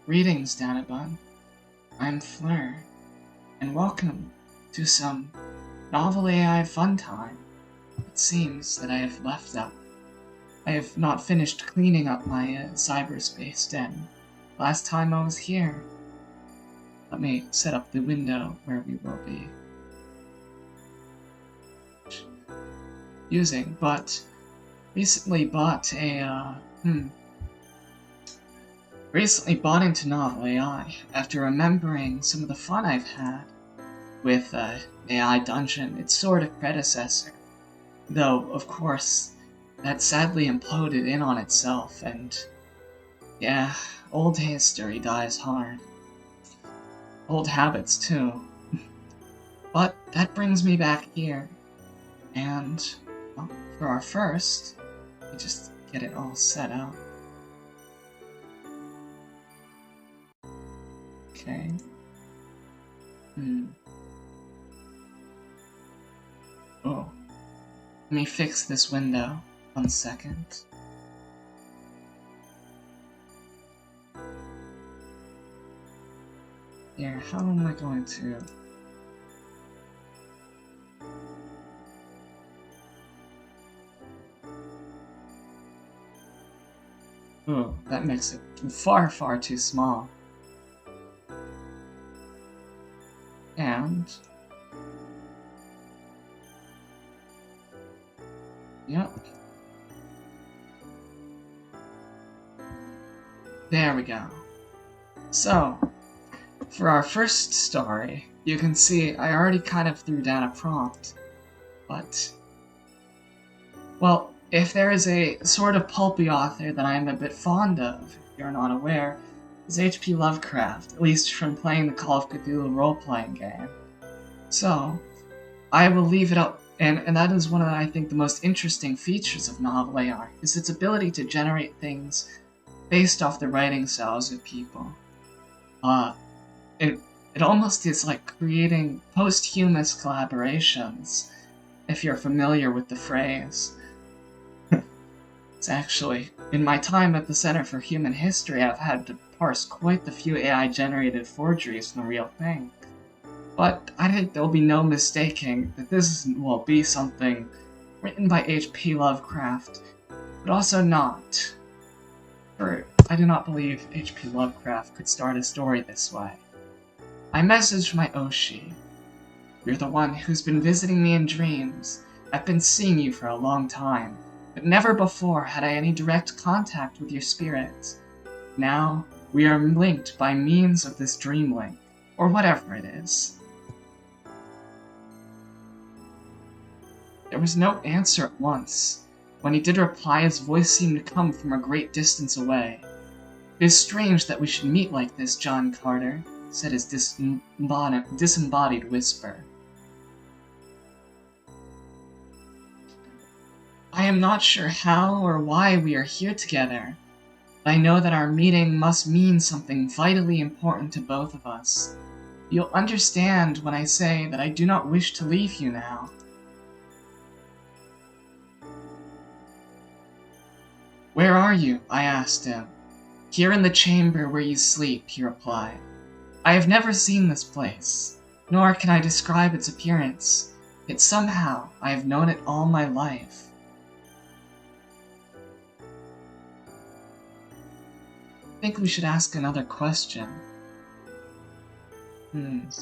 Greetings, Danabun. I'm Fleur, and welcome to some novel AI Funtime. It seems that I have not finished cleaning up my cyberspace den. Last time I was here. Let me set up the window where we will be using, but recently bought into Novel AI after remembering some of the fun I've had with AI Dungeon, its sort of predecessor. Though, of course, that sadly imploded in on itself, and yeah, old history dies hard. Old habits, too. But that brings me back here, and well, for our first, let me just get it all set up. Okay. Oh. Let me fix this window. 1 second. Here, how am I going to... Oh, that makes it far, far too small. And... Yep. There we go. So, for our first story, you can see I already kind of threw down a prompt, but... Well, if there is a sort of pulpy author that I am a bit fond of, if you're not aware, is H.P. Lovecraft, at least from playing the Call of Cthulhu role-playing game. So, I will leave it up, and that is one of, I think, the most interesting features of novel AI, is its ability to generate things based off the writing styles of people. It almost is like creating posthumous collaborations, if you're familiar with the phrase. It's actually, in my time at the Center for Human History, I've had to parse quite the few AI-generated forgeries from the real thing. But I think there'll be no mistaking that this will be something written by H.P. Lovecraft, but also not. For I do not believe H.P. Lovecraft could start a story this way. I messaged my Oshi. You're the one who's been visiting me in dreams. I've been seeing you for a long time, but never before had I any direct contact with your spirit. Now, we are linked by means of this dream link, or whatever it is. There was no answer at once. When he did reply, his voice seemed to come from a great distance away. It is strange that we should meet like this, John Carter, said his disembodied whisper. I am not sure how or why we are here together, but I know that our meeting must mean something vitally important to both of us. You'll understand when I say that I do not wish to leave you now. Where are you? I asked him. Here in the chamber where you sleep, he replied. I have never seen this place, nor can I describe its appearance, yet somehow I have known it all my life. I think we should ask another question. And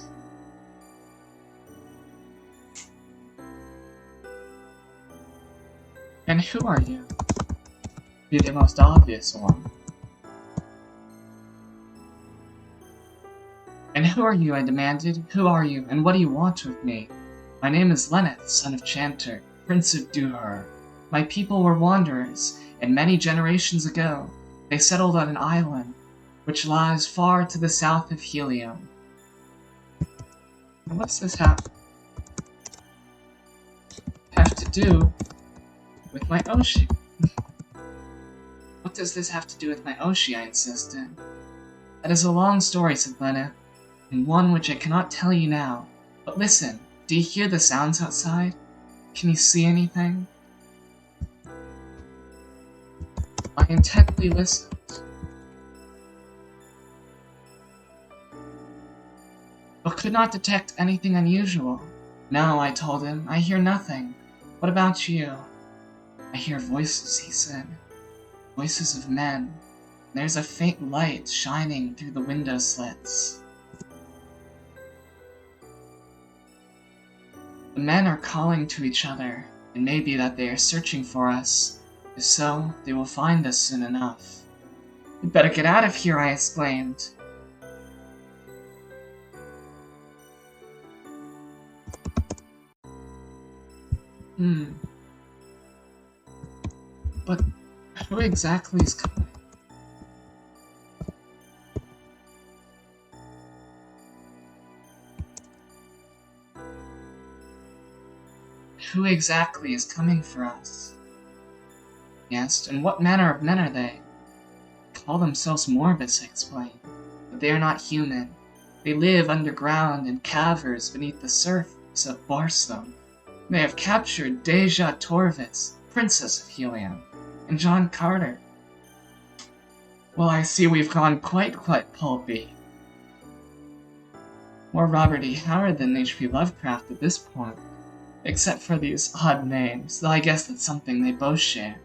who are you? Be the most obvious one. And who are you? I demanded. Who are you, and what do you want with me? My name is Lenneth, son of Chanter, Prince of Duhur. My people were wanderers, and many generations ago, they settled on an island, which lies far to the south of Helium. What's this have to do with my Oshi? What does this have to do with my Oshi? I insisted. That is a long story, said Lenneth, and one which I cannot tell you now. But listen, do you hear the sounds outside? Can you see anything? I intently listened. could not detect anything unusual. No, I told him, I hear nothing. What about you? I hear voices, he said. Voices of men. There's a faint light shining through the window slits. The men are calling to each other. It may be that they are searching for us. If so, they will find us soon enough. We'd better get out of here, I exclaimed. But who exactly is coming? Who exactly is coming for us? He asked, and what manner of men are they? They call themselves Morbus, I explained, but they are not human. They live underground in caverns beneath the surface of Barstow. They have captured Deja Torvis, Princess of Helium, and John Carter. Well, I see we've gone quite pulpy. More Robert E. Howard than H.P. Lovecraft at this point, except for these odd names, though I guess that's something they both share.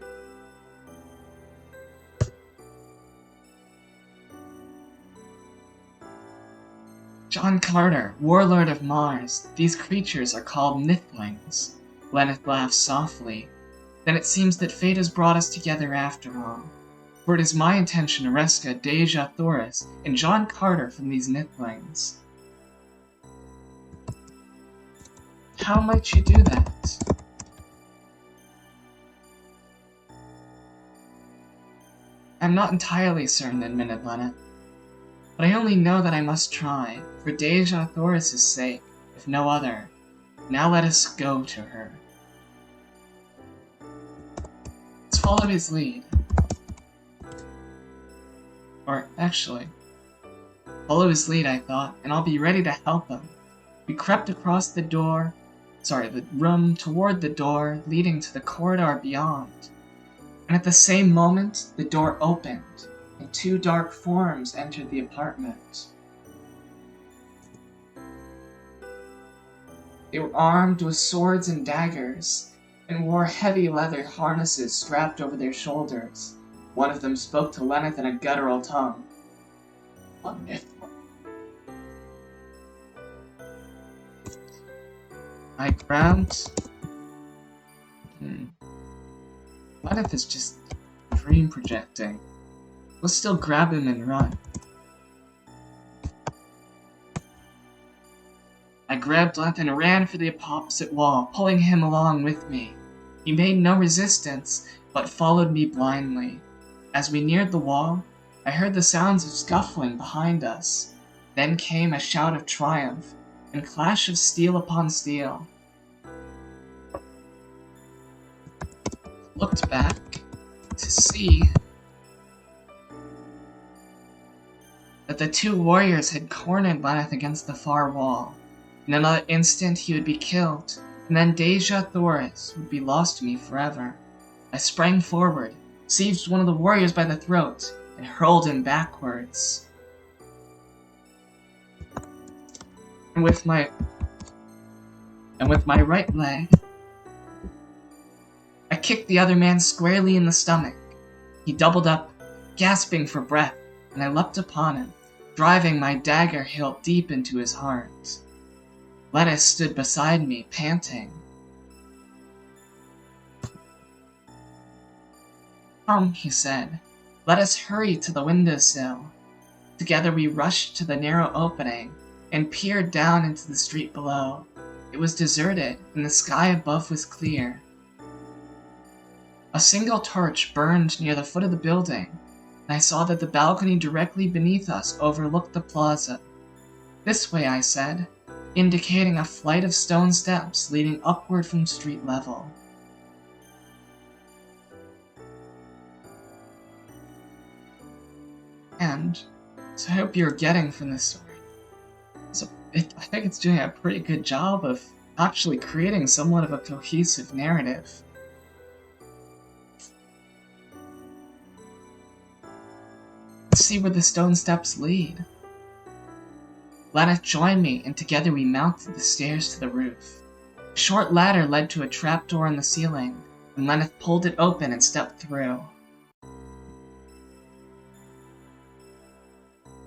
John Carter, warlord of Mars, these creatures are called Nithlings. Lenneth laughed softly. Then it seems that fate has brought us together after all. For it is my intention to rescue Deja Thoris and John Carter from these Nithlings. How might you do that? I'm not entirely certain, admitted Lenneth. But I only know that I must try, for Deja Thoris' sake, if no other. Now let us go to her. Let's follow his lead. Or, actually, follow his lead, I thought, and I'll be ready to help him. We crept across the room toward the door leading to the corridor beyond. And at the same moment, the door opened, and two dark forms entered the apartment. They were armed with swords and daggers, and wore heavy leather harnesses strapped over their shoulders. One of them spoke to Lenneth in a guttural tongue. I grabbed... Lenneth is just dream projecting. We'll still grab him and run. I grabbed Lenneth and ran for the opposite wall, pulling him along with me. He made no resistance, but followed me blindly. As we neared the wall, I heard the sounds of scuffling behind us. Then came a shout of triumph, and clash of steel upon steel. Looked back to see that the two warriors had cornered Lenneth against the far wall. In another instant he would be killed, and then Deja Thoris would be lost to me forever. I sprang forward, seized one of the warriors by the throat, and hurled him backwards. And with my right leg, I kicked the other man squarely in the stomach. He doubled up, gasping for breath, and I leapt upon him, driving my dagger hilt deep into his heart. Lenneth stood beside me, panting. Come, he said. Let us hurry to the windowsill. Together we rushed to the narrow opening and peered down into the street below. It was deserted, and the sky above was clear. A single torch burned near the foot of the building, and I saw that the balcony directly beneath us overlooked the plaza. This way, I said, indicating a flight of stone steps leading upward from street level. And, so I hope you're getting from this story. I think it's doing a pretty good job of actually creating somewhat of a cohesive narrative. Let's see where the stone steps lead. Lenneth joined me, and together we mounted the stairs to the roof. A short ladder led to a trapdoor in the ceiling, and Lenneth pulled it open and stepped through.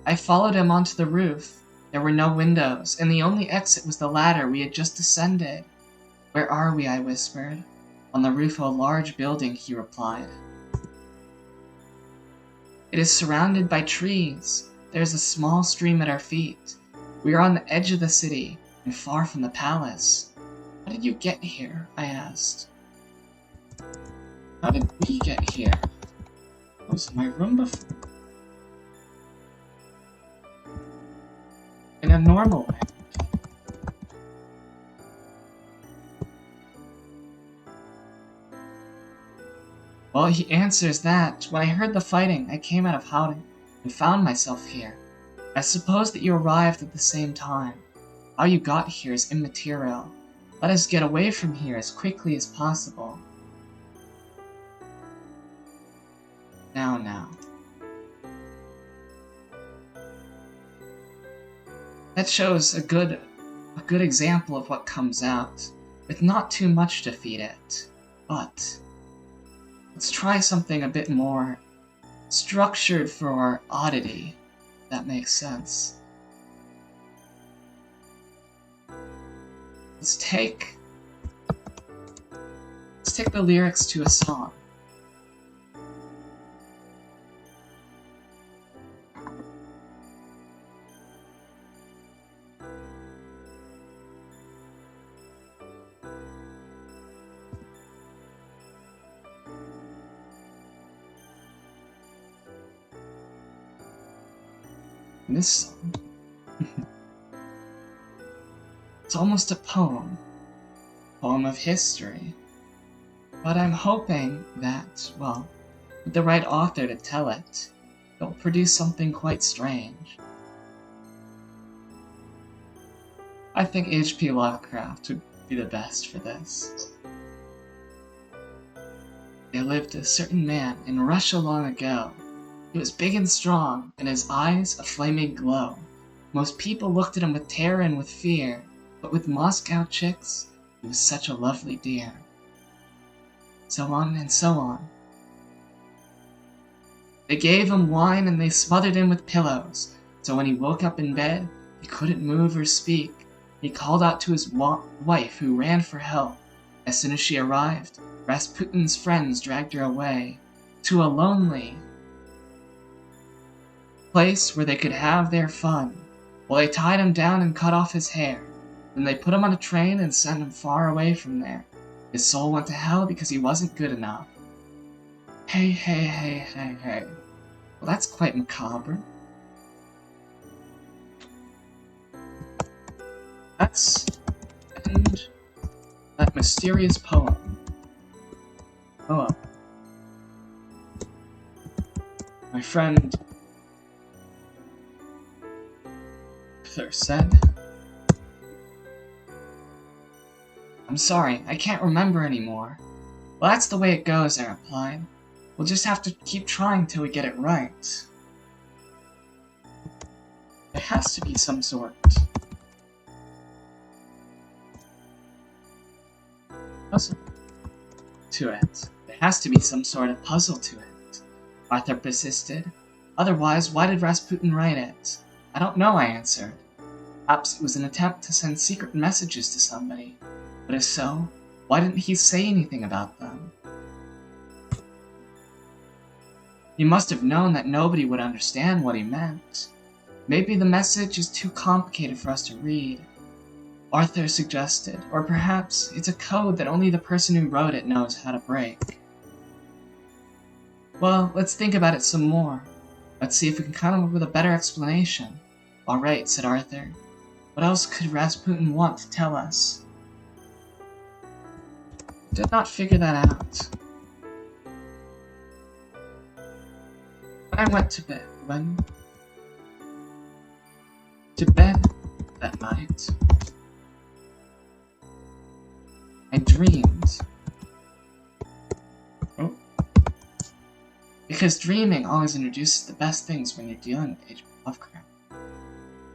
I followed him onto the roof. There were no windows, and the only exit was the ladder we had just descended. "Where are we?" I whispered. "On the roof of a large building," he replied. "It is surrounded by trees. There is a small stream at our feet. We are on the edge of the city, and far from the palace." "How did you get here?" I asked. "How did we get here? I was in my room before." In a normal way. Well, he answers that. "When I heard the fighting, I came out of hiding and found myself here. I suppose that you arrived at the same time. How you got here is immaterial. Let us get away from here as quickly as possible." Now. That shows a good example of what comes out, with not too much to feed it. But let's try something a bit more structured for oddity, if that makes sense. Let's take the lyrics to a song. This song, it's almost a poem of history, but I'm hoping that, well, with the right author to tell it, it'll produce something quite strange. I think H.P. Lovecraft would be the best for this. There lived a certain man in Russia long ago. He was big and strong, and his eyes a flaming glow. Most people looked at him with terror and with fear, but with Moscow chicks, he was such a lovely dear. So on and so on. They gave him wine and they smothered him with pillows, so when he woke up in bed, he couldn't move or speak. He called out to his wife, who ran for help. As soon as she arrived, Rasputin's friends dragged her away to a lonely place where they could have their fun. Well, they tied him down and cut off his hair. Then they put him on a train and sent him far away from there. His soul went to hell because he wasn't good enough. Hey. Well, that's quite macabre. Let's end that mysterious poem. My friend Arthur said, "I'm sorry, I can't remember anymore." "Well, that's the way it goes," I replied. "We'll just have to keep trying till we get it right." There has to be some sort puzzle to it. There has to be some sort of puzzle to it, Arthur persisted. "Otherwise, why did Rasputin write it?" "I don't know," I answered. "Perhaps it was an attempt to send secret messages to somebody. But if so, why didn't he say anything about them?" "He must have known that nobody would understand what he meant. Maybe the message is too complicated for us to read," Arthur suggested. "Or perhaps it's a code that only the person who wrote it knows how to break." "Well, let's think about it some more. Let's see if we can come up with a better explanation." "All right," said Arthur. "What else could Rasputin want to tell us?" Did not figure that out. When I went to bed that night, I dreamed. Because dreaming always introduces the best things when you're dealing with H.P. Lovecraft.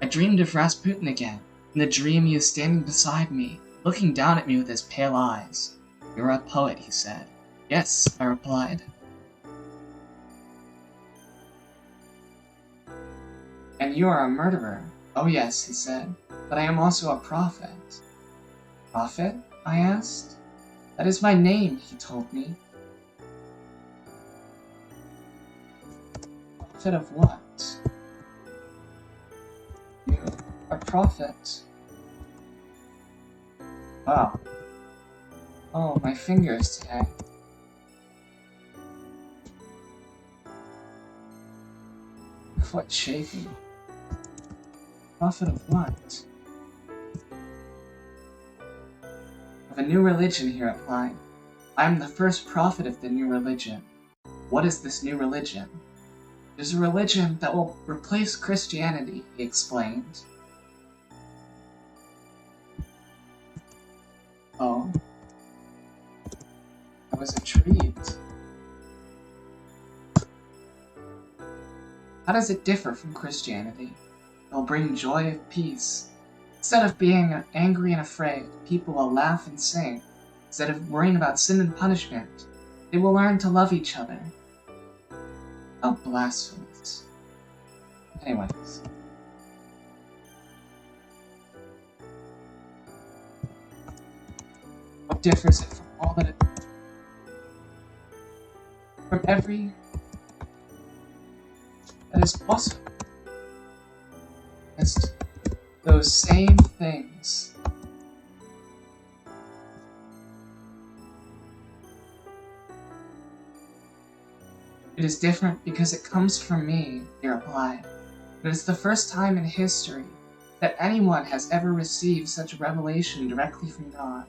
I dreamed of Rasputin again. In the dream he was standing beside me, looking down at me with his pale eyes. You're a poet, he said. Yes, I replied. And you are a murderer. Oh yes, he said, but I am also a prophet. Prophet? I asked. That is my name, he told me. Prophet of what? You are prophet. Wow. Oh, my fingers today. Foot shaking. Prophet of what? Of a new religion, he replied. I am the first prophet of the new religion. What is this new religion? It is a religion that will replace Christianity, he explained. Oh. I was intrigued. How does it differ from Christianity? It will bring joy of peace. Instead of being angry and afraid, people will laugh and sing. Instead of worrying about sin and punishment, they will learn to love each other. How blasphemous. Anyways. What differs it from all that it... from every... that is possible? Just those same things. It is different because it comes from me, he replied. It is the first time in history that anyone has ever received such a revelation directly from God.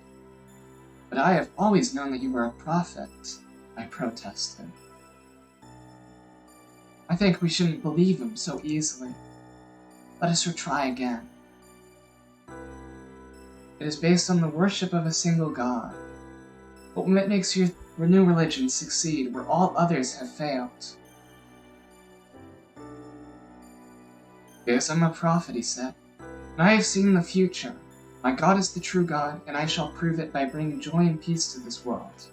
But I have always known that you were a prophet, I protested. I think we shouldn't believe him so easily. Let us retry again. It is based on the worship of a single God. But what makes your new religion succeed where all others have failed? Yes, I'm a prophet, he said, and I have seen the future. My God is the true God, and I shall prove it by bringing joy and peace to this world.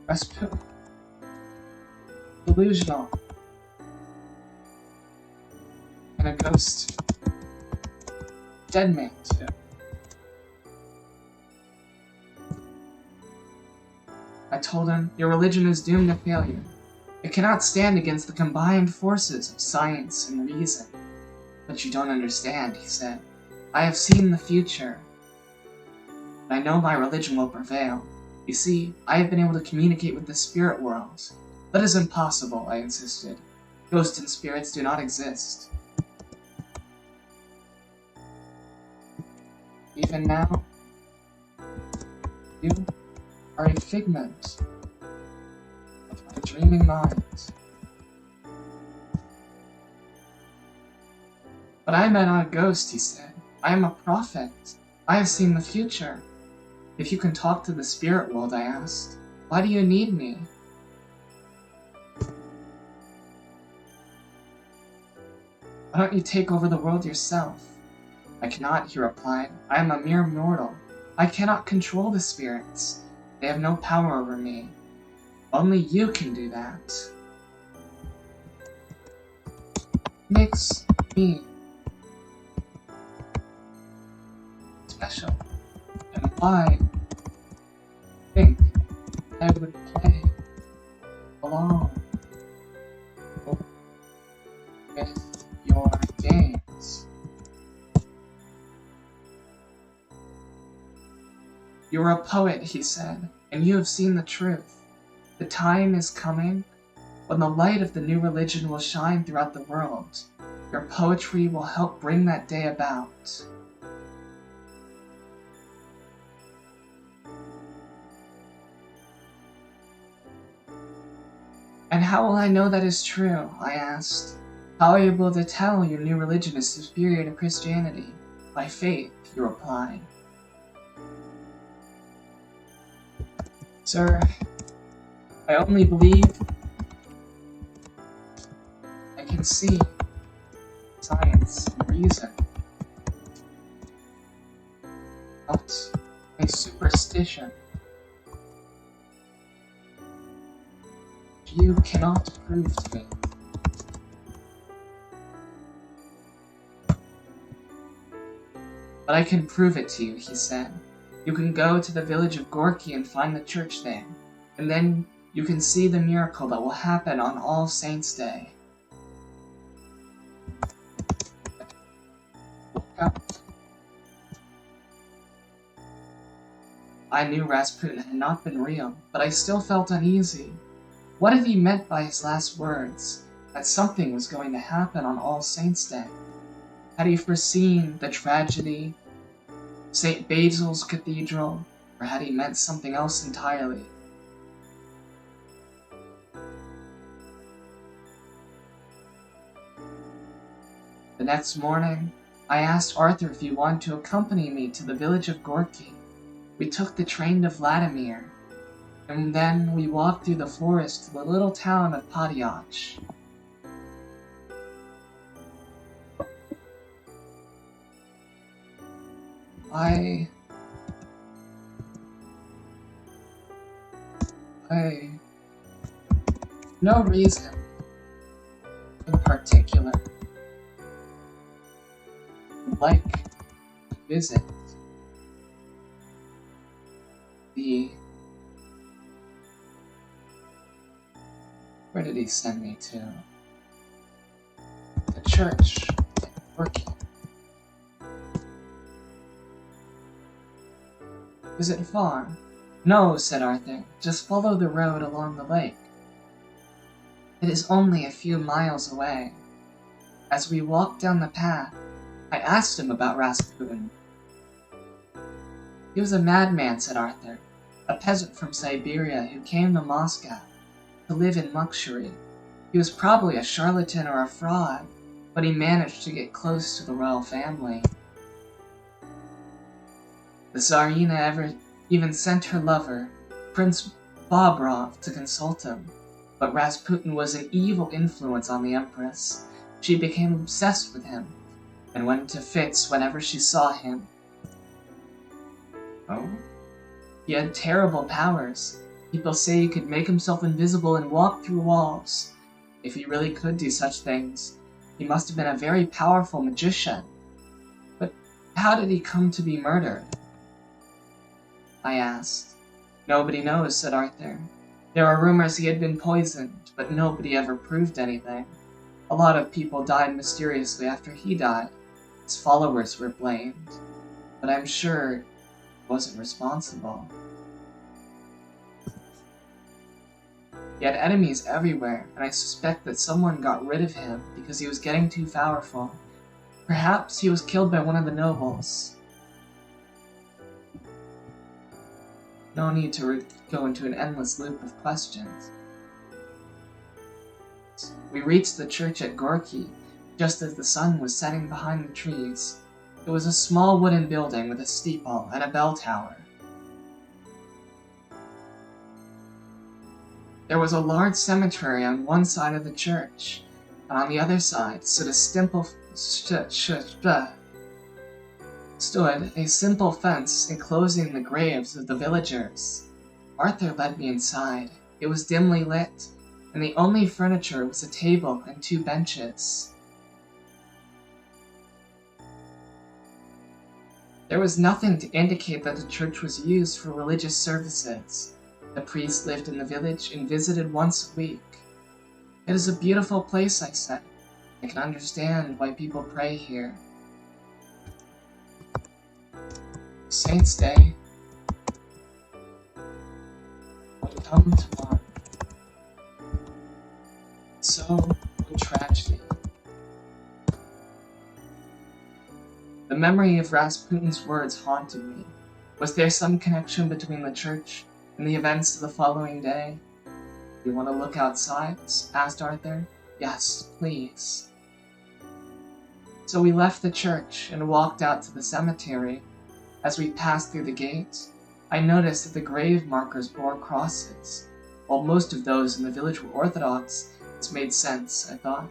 Rasputin. Delusional. And a ghost. Dead man, too. I told him, your religion is doomed to failure. It cannot stand against the combined forces of science and reason. But you don't understand, he said. I have seen the future. I know my religion will prevail. You see, I have been able to communicate with the spirit world. That is impossible, I insisted. Ghosts and spirits do not exist. Even now, you are a figment of my dreaming mind. But I am not a ghost, he said. I am a prophet. I have seen the future. If you can talk to the spirit world, I asked, why do you need me? Why don't you take over the world yourself? I cannot, he replied. I am a mere mortal. I cannot control the spirits. They have no power over me. Only you can do that. Makes me special. And why think I would play along with your games? You are a poet, he said, and you have seen the truth. The time is coming when the light of the new religion will shine throughout the world. Your poetry will help bring that day about. And how will I know that is true? I asked. How are you able to tell your new religion is superior to Christianity? By faith, he replied. Sir, I only believe I can see science and reason, not a superstition. You cannot prove to me. But I can prove it to you, he said. You can go to the village of Gorky and find the church there, and then you can see the miracle that will happen on All Saints' Day. Look out. I knew Rasputin had not been real, but I still felt uneasy. What had he meant by his last words, that something was going to happen on All Saints' Day? Had he foreseen the tragedy, St. Basil's Cathedral, or had he meant something else entirely? The next morning, I asked Arthur if he wanted to accompany me to the village of Gorky. We took the train to Vladimir, and then we walked through the forest to the little town of Padyach. No reason in particular, would like to visit where did he send me to? The church in Gorky. Is it far? No, said Arthur. Just follow the road along the lake. It is only a few miles away. As we walked down the path, I asked him about Rasputin. He was a madman, said Arthur, a peasant from Siberia who came to Moscow to live in luxury. He was probably a charlatan or a fraud, but he managed to get close to the royal family. The Tsarina even sent her lover, Prince Bobrov, to consult him, but Rasputin was an evil influence on the Empress. She became obsessed with him, and went into fits whenever she saw him. Oh? He had terrible powers. People say he could make himself invisible and walk through walls. If he really could do such things, he must have been a very powerful magician. But how did he come to be murdered? I asked. Nobody knows, said Arthur. There are rumors he had been poisoned, but nobody ever proved anything. A lot of people died mysteriously after he died. His followers were blamed, but I'm sure he wasn't responsible. He had enemies everywhere, and I suspect that someone got rid of him because he was getting too powerful. Perhaps he was killed by one of the nobles. No need to go into an endless loop of questions. We reached the church at Gorky just as the sun was setting behind the trees. It was a small wooden building with a steeple and a bell tower. There was a large cemetery on one side of the church, and on the other side stood a simple fence enclosing the graves of the villagers. Arthur led me inside. It was dimly lit, and the only furniture was a table and 2 benches. There was nothing to indicate that the church was used for religious services. The priest lived in the village and visited once a week. It is a beautiful place, I said. I can understand why people pray here. Saints' Day would come tomorrow. So would tragedy. The memory of Rasputin's words haunted me. Was there some connection between the church and the events of the following day? "You want to look outside?" asked Arthur. "Yes, please." So we left the church and walked out to the cemetery. As we passed through the gate, I noticed that the grave markers bore crosses. While most of those in the village were Orthodox, this made sense, I thought.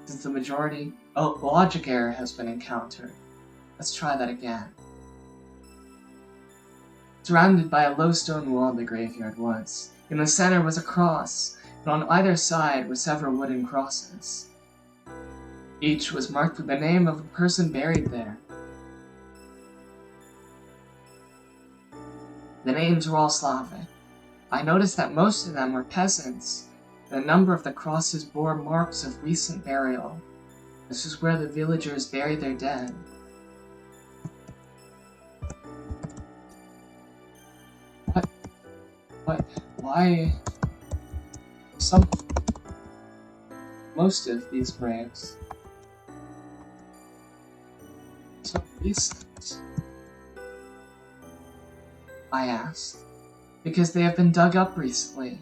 Since the majority, logic error has been encountered. Let's try that again. Surrounded by a low stone wall, the graveyard was. In the center was a cross, and on either side were several wooden crosses. Each was marked with the name of a person buried there. The names were all Slavic. I noticed that most of them were peasants, and a number of the crosses bore marks of recent burial. This is where the villagers buried their dead. Why? Most of these graves. So recent? I asked. Because they have been dug up recently.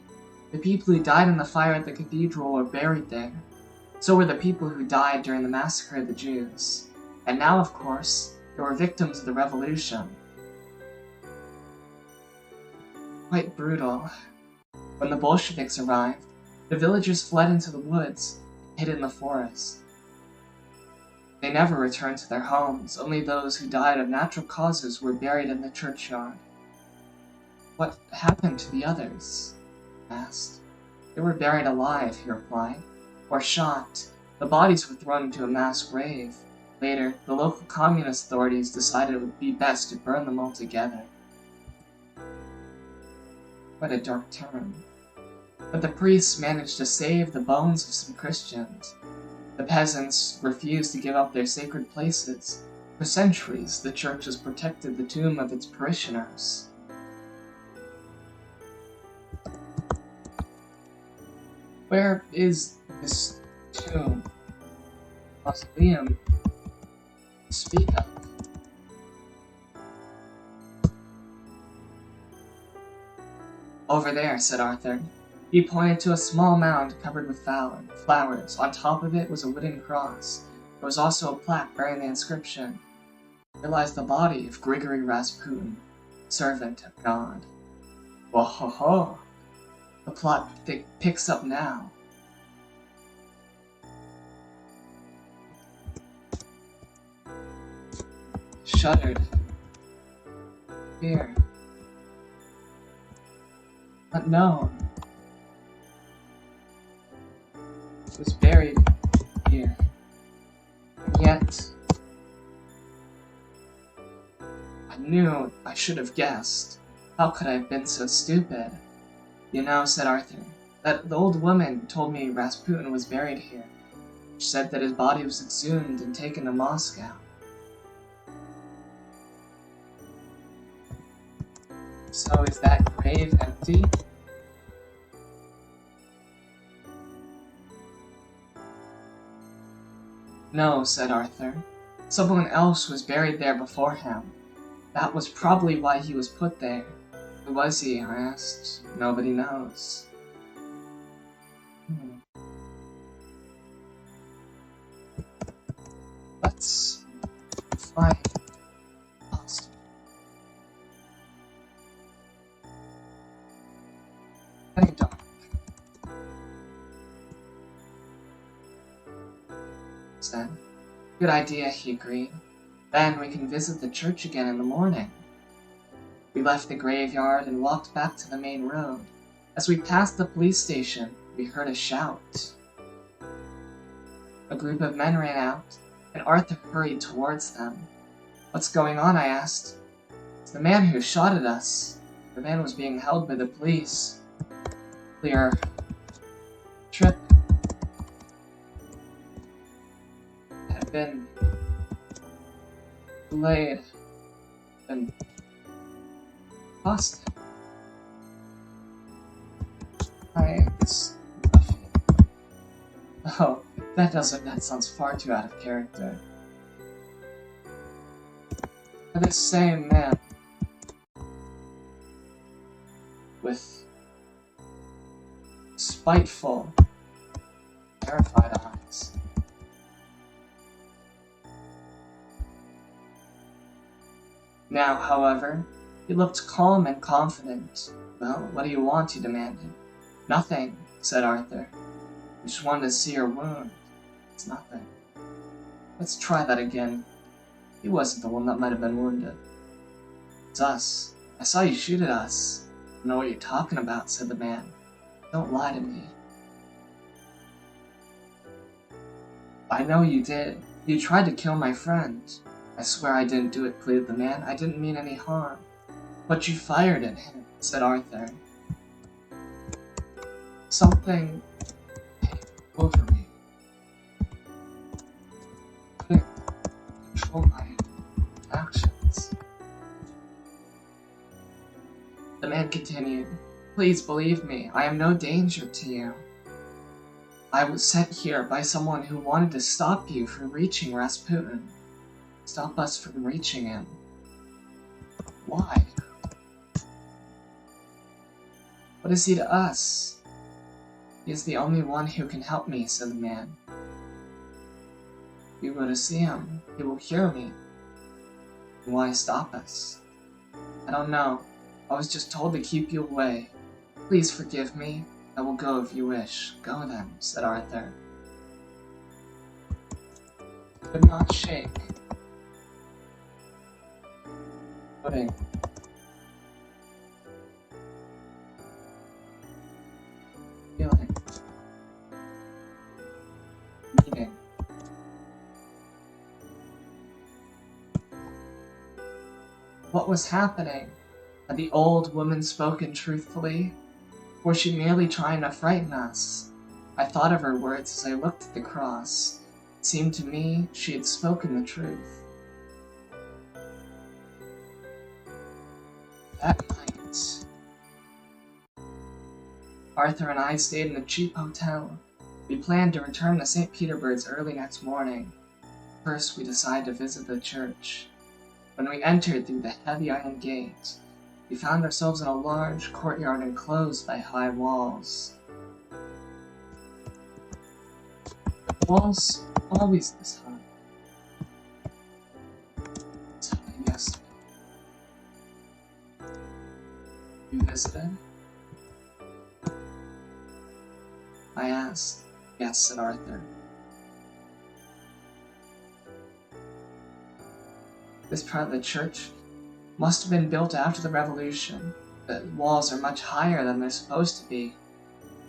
The people who died in the fire at the cathedral were buried there. So were the people who died during the massacre of the Jews. And now, of course, there were victims of the revolution. Quite brutal. When the Bolsheviks arrived, the villagers fled into the woods and hid in the forest. They never returned to their homes. Only those who died of natural causes were buried in the churchyard. What happened to the others? I asked. They were buried alive, he replied, or shot. The bodies were thrown into a mass grave. Later, the local communist authorities decided it would be best to burn them all together. What a dark turn. But the priests managed to save the bones of some Christians. The peasants refused to give up their sacred places. For centuries, the church has protected the tomb of its parishioners. Where is this tomb? Mausoleum? Speak up. Over there, said Arthur. He pointed to a small mound covered with flowers. On top of it was a wooden cross. There was also a plaque bearing the inscription. Here lies the body of Grigory Rasputin, servant of God. Whoa-ho-ho! The plot picks up now. Shuddered. Fear. Unknown. It was buried here. And yet, I knew I should have guessed. How could I have been so stupid? You know, said Arthur, that the old woman told me Rasputin was buried here. She said that his body was exhumed and taken to Moscow. So is that grave empty? No, said Arthur. Someone else was buried there before him. That was probably why he was put there. Who was he? I asked. Nobody knows. Let's find Austin. Getting dark. Said. Good idea, he agreed. Then we can visit the church again in the morning. We left the graveyard and walked back to the main road. As we passed the police station, we heard a shout. A group of men ran out, and Arthur hurried towards them. What's going on? I asked. It's the man who shot at us. The man was being held by the police. Clear trip had been delayed and lost. Oh, that sounds far too out of character. For this same man with spiteful, terrified eyes. Now, however, he looked calm and confident. Well, what do you want? He demanded. Nothing, said Arthur. I just wanted to see your wound. It's nothing. Let's try that again. He wasn't the one that might have been wounded. It's us. I saw you shoot at us. I know what you're talking about, said the man. Don't lie to me. I know you did. You tried to kill my friend. I swear I didn't do it, pleaded the man. I didn't mean any harm. But you fired at him, said Arthur. Something came over me. I couldn't control my actions. The man continued, Please believe me, I am no danger to you. I was sent here by someone who wanted to stop you from reaching Rasputin. Stop us from reaching him. Why? What is he to us? He is the only one who can help me, said the man. If you go to see him, he will hear me. Why stop us? I don't know. I was just told to keep you away. Please forgive me. I will go if you wish. Go then, said Arthur. Could not shake. Pudding. Feeling. Meeting. What was happening? Had the old woman spoken truthfully? Was she merely trying to frighten us? I thought of her words as I looked at the cross. It seemed to me she had spoken the truth. That night, Arthur and I stayed in a cheap hotel. We planned to return to St. Petersburg early next morning. First, we decided to visit the church. When we entered through the heavy iron gate, we found ourselves in a large courtyard enclosed by high walls. The walls always this high. It's high yesterday. You visited? I asked. Yes, said Arthur. This part of the church must have been built after the revolution. The walls are much higher than they're supposed to be.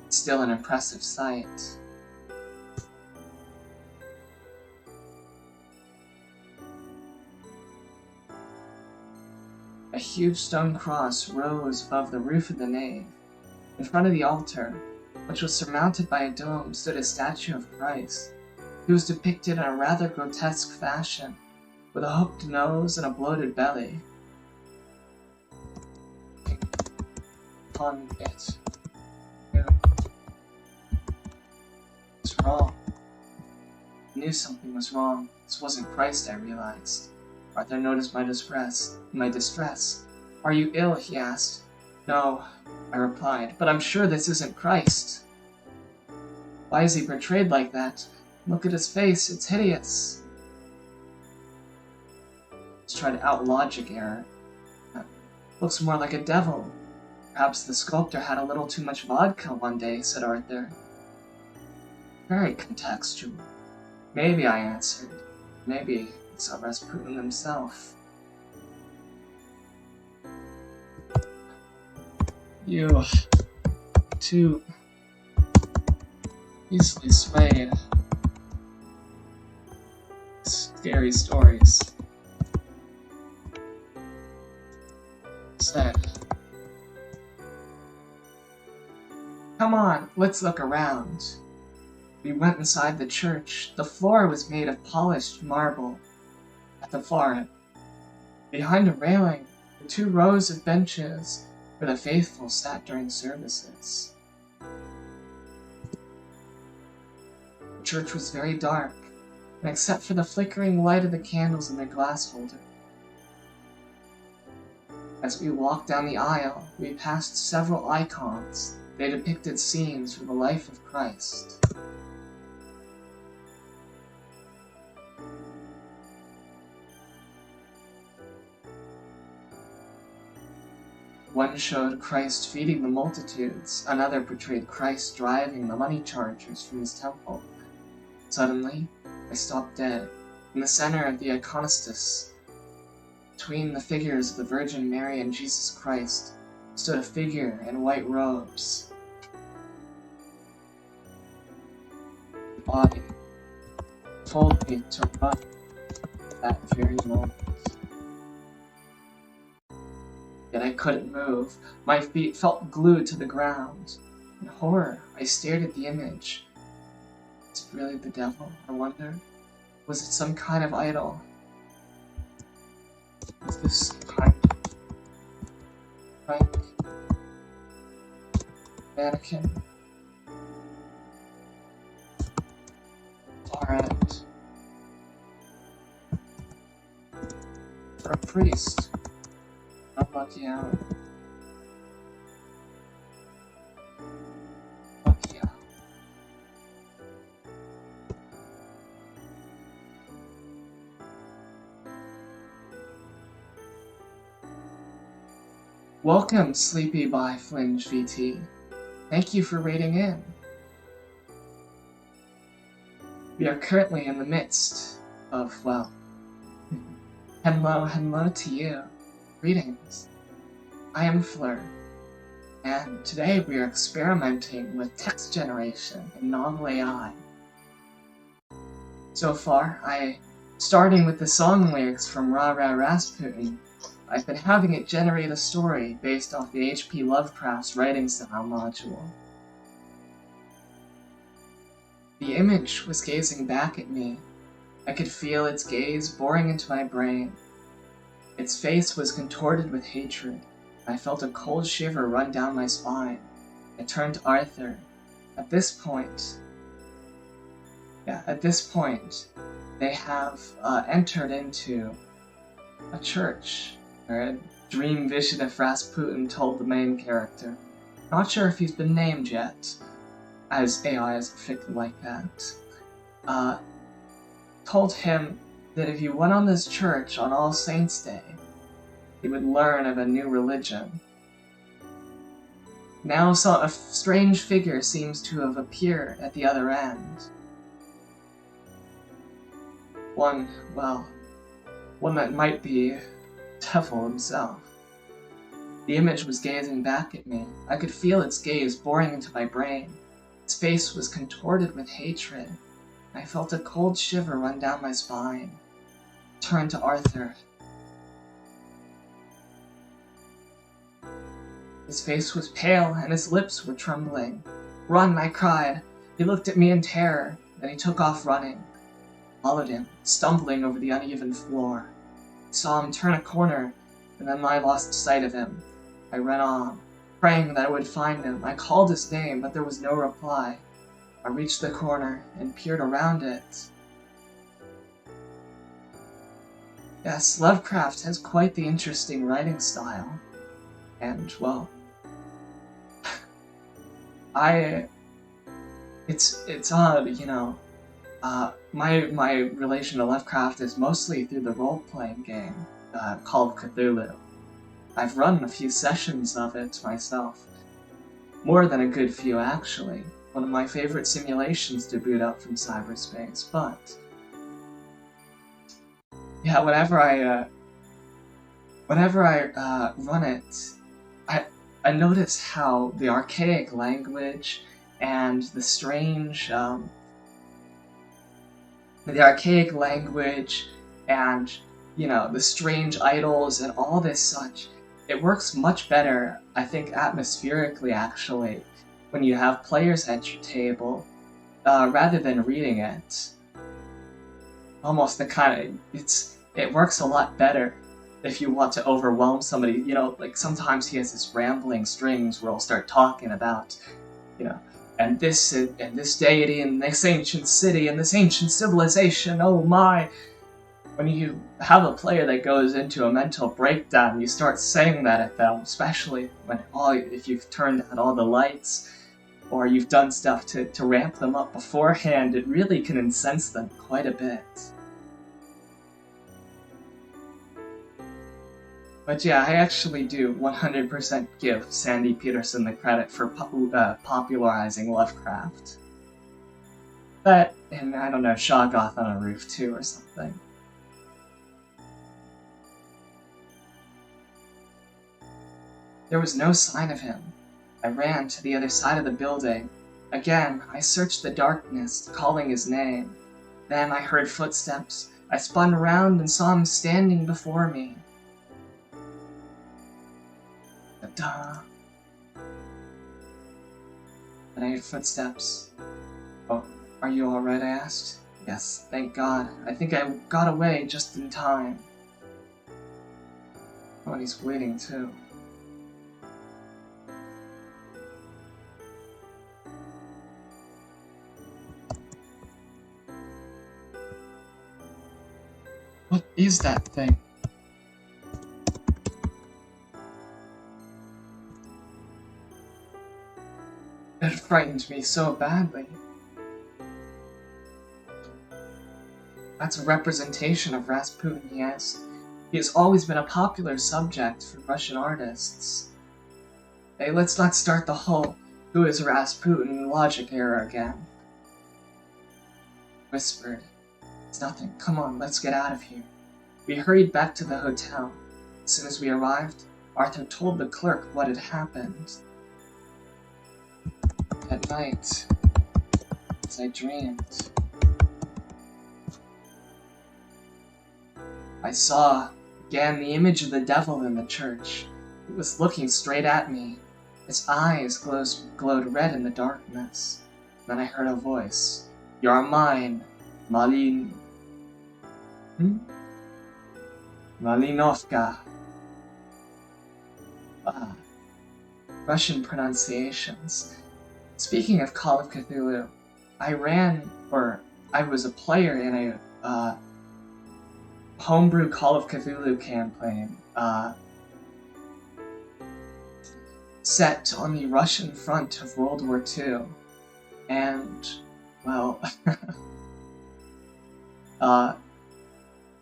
It's still an impressive sight. A huge stone cross rose above the roof of the nave. In front of the altar, which was surmounted by a dome, stood a statue of Christ. He was depicted in a rather grotesque fashion, with a hooked nose and a bloated belly. On it. What's wrong? I knew something was wrong. This wasn't Christ, I realized. Arthur noticed my distress. Are you ill? He asked. No, I replied, but I'm sure this isn't Christ. Why is he portrayed like that? Look at his face, it's hideous. Let's try to out-logic error. Looks more like a devil. Perhaps the sculptor had a little too much vodka one day, said Arthur. Very contextual. Maybe, I answered. Maybe it's Rasputin himself. You too easily swayed. Scary stories. Said. Come on, let's look around. We went inside the church. The floor was made of polished marble. At the far end, behind a railing, were 2 rows of benches where the faithful sat during services. The church was very dark, and except for the flickering light of the candles in their glass holder. As we walked down the aisle, we passed several icons. They depicted scenes from the life of Christ. One showed Christ feeding the multitudes, another portrayed Christ driving the money changers from his temple. Suddenly, I stopped dead. In the center of the iconostas, between the figures of the Virgin Mary and Jesus Christ, stood a figure in white robes. The body told me to run at that very moment. Yet I couldn't move. My feet felt glued to the ground. In horror, I stared at the image. Was it really the devil, I wondered? Was it some kind of idol? Was this kind of prank? Mannequin? Far end. For a priest. Unlucky hour. Lucky hour. Welcome, Sleepy by Flinge VT. Thank you for raiding in. We are currently in the midst of, well, hello to you. Greetings. I am Fleur, and today we are experimenting with text generation in novel AI. So far, starting with the song lyrics from Ra Ra Rasputin, I've been having it generate a story based off the H.P. Lovecraft's writing style module. The image was gazing back at me. I could feel its gaze boring into my brain. Its face was contorted with hatred. I felt a cold shiver run down my spine. I turned to Arthur. At this point, they have entered into a church, or a dream vision of Rasputin told the main character. Not sure if he's been named yet, as AI is fickle like that. Told him that if he went on this church on All Saints' Day, he would learn of a new religion. Now a strange figure seems to have appeared at the other end. One that might be devil himself. The image was gazing back at me. I could feel its gaze boring into my brain. Its face was contorted with hatred. I felt a cold shiver run down my spine. I turned to Arthur. His face was pale and his lips were trembling. "Run!" I cried. He looked at me in terror, then he took off running. I followed him, stumbling over the uneven floor. I saw him turn a corner, and then I lost sight of him. I ran on, praying that I would find him. I called his name, but there was no reply. I reached the corner and peered around it. Yes, Lovecraft has quite the interesting writing style. And, well, it's odd, you know. My relation to Lovecraft is mostly through the role-playing game, Call of Cthulhu. I've run a few sessions of it myself. More than a good few, actually. One of my favorite simulations to boot up from cyberspace, but yeah, whenever I run it, I notice how the archaic language and the strange, the strange idols and all this such, it works much better, I think, atmospherically, actually, when you have players at your table, rather than reading it. Almost it works a lot better if you want to overwhelm somebody. You know, like sometimes he has this rambling strings where he'll start talking about, and this deity and this ancient city and this ancient civilization, oh my. When you have a player that goes into a mental breakdown, you start saying that at them, especially if you've turned out all the lights, or you've done stuff to ramp them up beforehand, it really can incense them quite a bit. But yeah, I actually do 100% give Sandy Peterson the credit for popularizing Lovecraft. That, and I don't know, Shoggoth on a Roof too or something. There was no sign of him. I ran to the other side of the building. Again, I searched the darkness, calling his name. Then I heard footsteps. I spun around and saw him standing before me. Da-da. Then I heard footsteps. Oh, are you alright? I asked. Yes, thank God. I think I got away just in time. Oh, and he's bleeding too. What is that thing? It frightened me so badly. That's a representation of Rasputin, yes. He has always been a popular subject for Russian artists. Hey, let's not start the whole "who is Rasputin" logic era again. Whispered. It's nothing. Come on, let's get out of here. We hurried back to the hotel. As soon as we arrived, Arthur told the clerk what had happened. At night, as I dreamed, I saw again the image of the devil in the church. It was looking straight at me. Its eyes glowed red in the darkness. Then I heard a voice. You're mine, Malinovka. Russian pronunciations. Speaking of Call of Cthulhu, I was a player in a homebrew Call of Cthulhu campaign, set on the Russian front of World War II. And, well,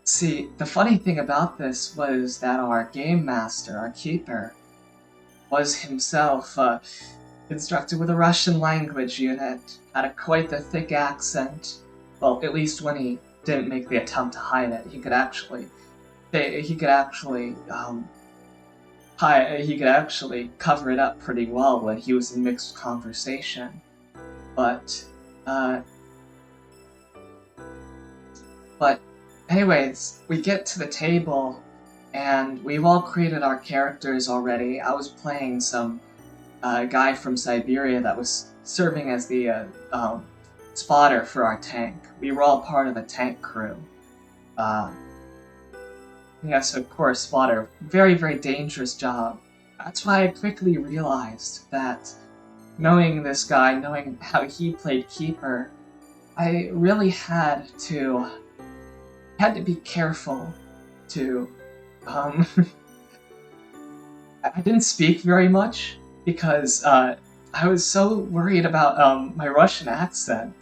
see, the funny thing about this was that our game master, our keeper, was himself instructed with a Russian language unit, had quite a thick accent. Well, at least when he didn't make the attempt to hide it, he could actually cover it up pretty well when he was in mixed conversation. But anyways, we get to the table, and we've all created our characters already. I was playing some guy from Siberia that was serving as the spotter for our tank. We were all part of a tank crew. Yes, of course, spotter. Very, very dangerous job. That's why I quickly realized that knowing this guy, knowing how he played keeper, I really had to be careful to I didn't speak very much because I was so worried about my Russian accent.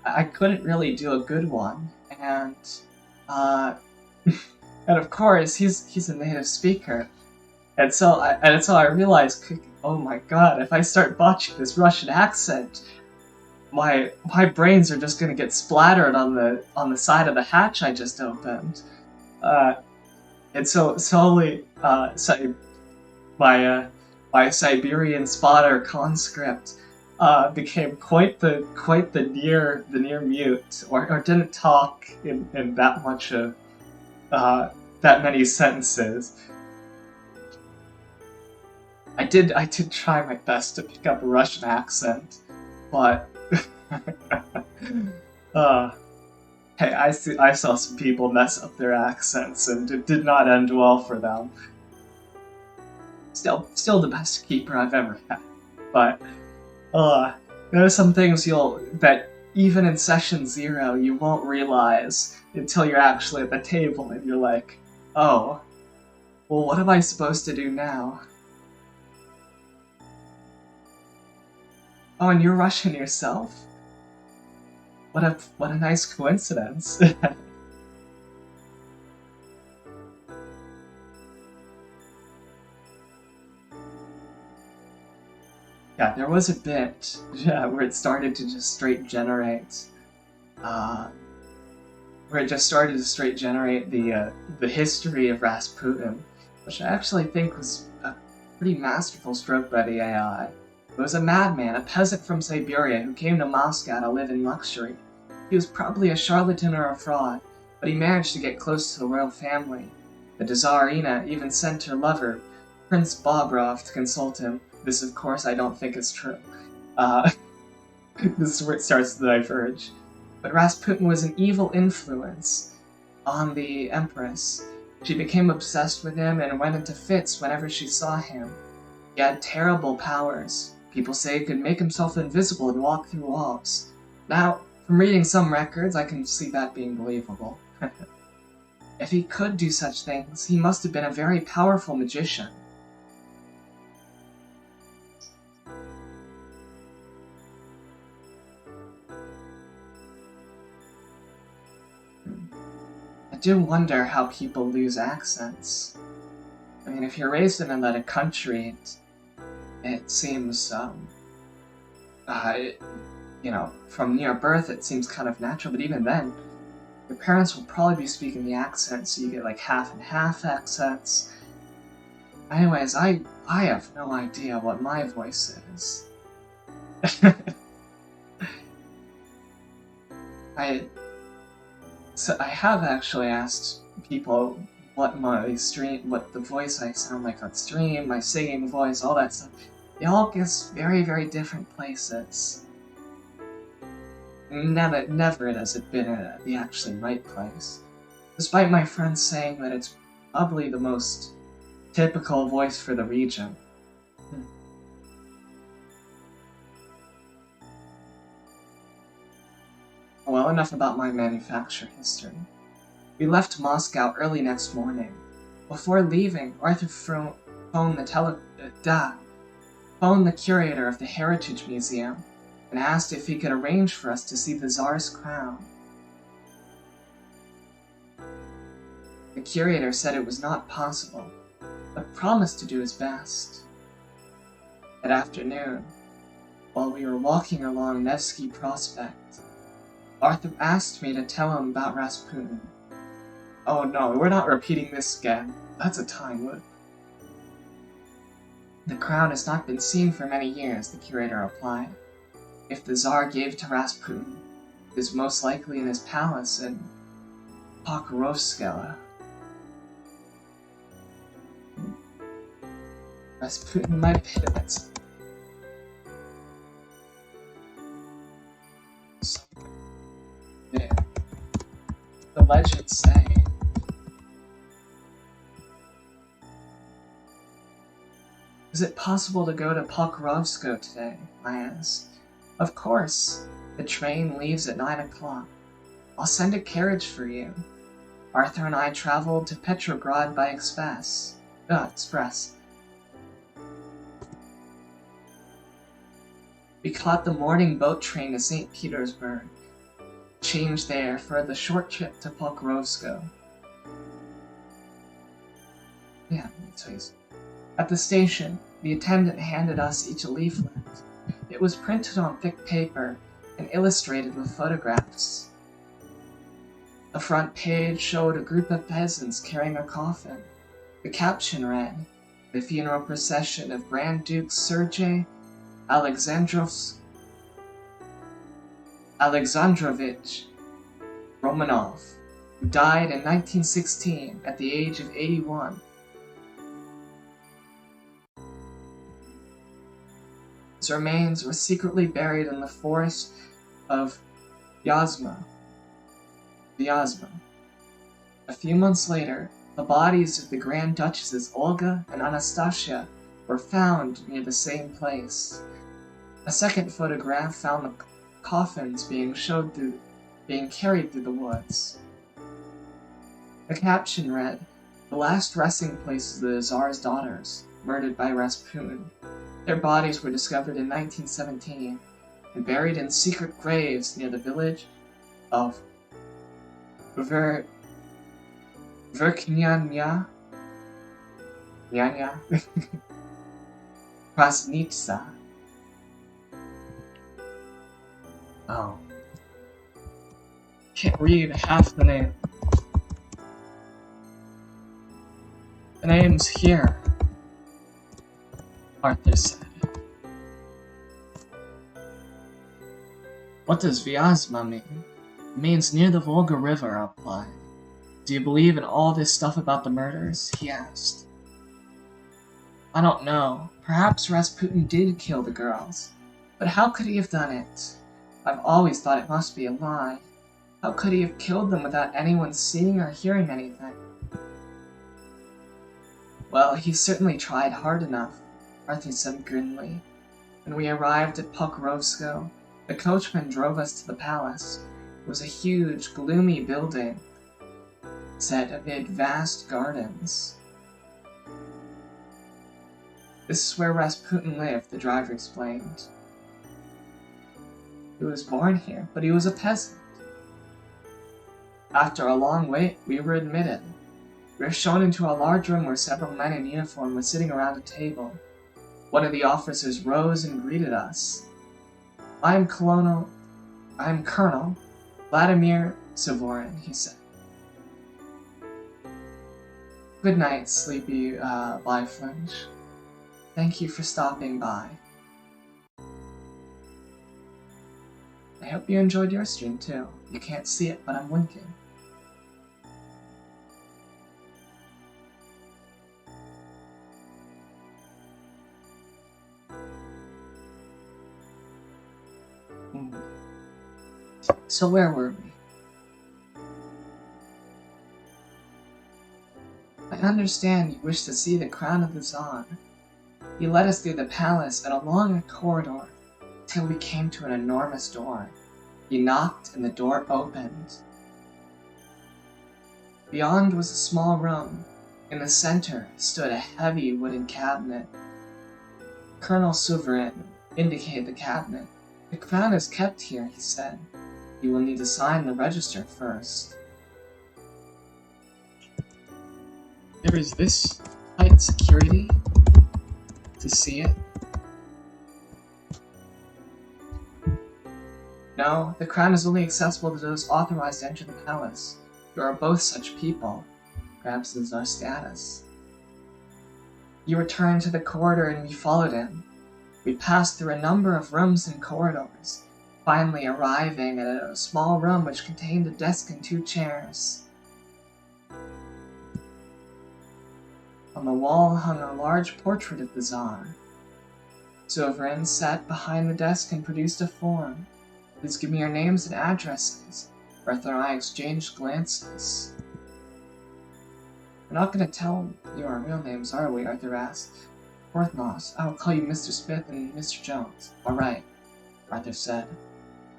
I couldn't really do a good one, and and of course he's a native speaker, and so I realized, oh my god, if I start botching this Russian accent, my brains are just gonna get splattered on the side of the hatch I just opened. And so slowly, my Siberian spotter conscript became quite the near mute, or didn't talk in that much of that many sentences. I did try my best to pick up a Russian accent, but hey, I saw some people mess up their accents, and it did not end well for them. Still the best keeper I've ever had. But there are some things that even in session 0 you won't realize until you're actually at the table and you're like, oh, well, what am I supposed to do now? Oh, and you're Russian yourself? What a nice coincidence. Yeah, there was a bit, where it started to just straight generate, uh, the history of Rasputin, which I actually think was a pretty masterful stroke by the AI. It was a madman, a peasant from Siberia who came to Moscow to live in luxury. He was probably a charlatan or a fraud, but he managed to get close to the royal family. The Tsarina even sent her lover, Prince Bobrov, to consult him. This, of course, I don't think is true. Uh, this is where it starts to diverge. But Rasputin was an evil influence on the Empress. She became obsessed with him and went into fits whenever she saw him. He had terrible powers. People say he could make himself invisible and walk through walls. Now, from reading some records, I can see that being believable. If he could do such things, he must have been a very powerful magician. I do wonder how people lose accents. I mean, if you're raised in another country, it seems, from near birth, it seems kind of natural, but even then, your parents will probably be speaking the accent, so you get like half and half accents. Anyways, I have no idea what my voice is. I have actually asked people what the voice I sound like on stream, my singing voice, all that stuff. They all guess very, very different places. Never has it been at the actually right place. Despite my friends saying that it's probably the most typical voice for the region. Well, enough about my manufacture history. We left Moscow early next morning. Before leaving, Arthur phoned the curator of the Heritage Museum and asked if he could arrange for us to see the Tsar's crown. The curator said it was not possible, but promised to do his best. That afternoon, while we were walking along Nevsky Prospect, Arthur asked me to tell him about Rasputin. Oh no, we're not repeating this again. That's a time loop. The crown has not been seen for many years, the curator replied. If the Tsar gave it to Rasputin, it is most likely in his palace in Pokrovskoye. Rasputin might pivot. Yeah. The legends say. Is it possible to go to Pokrovskoye today? I asked. Of course. The train leaves at 9 o'clock. I'll send a carriage for you. Arthur and I traveled to Petrograd by express. We caught the morning boat train to St. Petersburg. Changed there for the short trip to Pokrovskoye. Yeah, that's what At the station, the attendant handed us each a leaflet. It was printed on thick paper and illustrated with photographs. The front page showed a group of peasants carrying a coffin. The caption read, "The funeral procession of Grand Duke Sergei Alexandrovich Romanov, who died in 1916 at the age of 81. His remains were secretly buried in the forest of Vyazma. A few months later, the bodies of the Grand Duchesses Olga and Anastasia were found near the same place. A second photograph found the coffins being carried through the woods. The caption read, "The last resting places of the Tsar's daughters, murdered by Rasputin. Their bodies were discovered in 1917 and buried in secret graves near the village of Verkhnaya Krasnitsa." Oh. Can't read half the name. The name's here, Arthur said. What does Vyazma mean? It means near the Volga River, I replied. Do you believe in all this stuff about the murders? He asked. I don't know. Perhaps Rasputin did kill the girls. But how could he have done it? I've always thought it must be a lie. How could he have killed them without anyone seeing or hearing anything? Well, he certainly tried hard enough, Arthur said grimly. When we arrived at Pokrovsko, the coachman drove us to the palace. It was a huge, gloomy building set amid vast gardens. This is where Rasputin lived, the driver explained. He was born here, but he was a peasant. After a long wait, we were admitted. We were shown into a large room where several men in uniform were sitting around a table. One of the officers rose and greeted us. I am Colonel Vladimir Savorin, he said. Good night, sleepy Byflinch. Thank you for stopping by. I hope you enjoyed your stream too. You can't see it, but I'm winking. So where were we? I understand you wish to see the crown of the Tsar. He led us through the palace and along a corridor till we came to an enormous door. He knocked and the door opened. Beyond was a small room. In the center stood a heavy wooden cabinet. Colonel Suverin indicated the cabinet. The crown is kept here, he said. You will need to sign the register first. There is this tight security to see it. No, the crown is only accessible to those authorized to enter the palace. You are both such people. Perhaps this is our status. He returned to the corridor and we followed him. We passed through a number of rooms and corridors, finally arriving at a small room which contained a desk and 2 chairs. On the wall hung a large portrait of the Tsar. Suverin sat behind the desk and produced a form. Please give me your names and addresses. Arthur and I exchanged glances. We're not going to tell you our real names, are we? Arthur asked. Porthos, I will call you Mr. Smith and Mr. Jones. All right, Arthur said.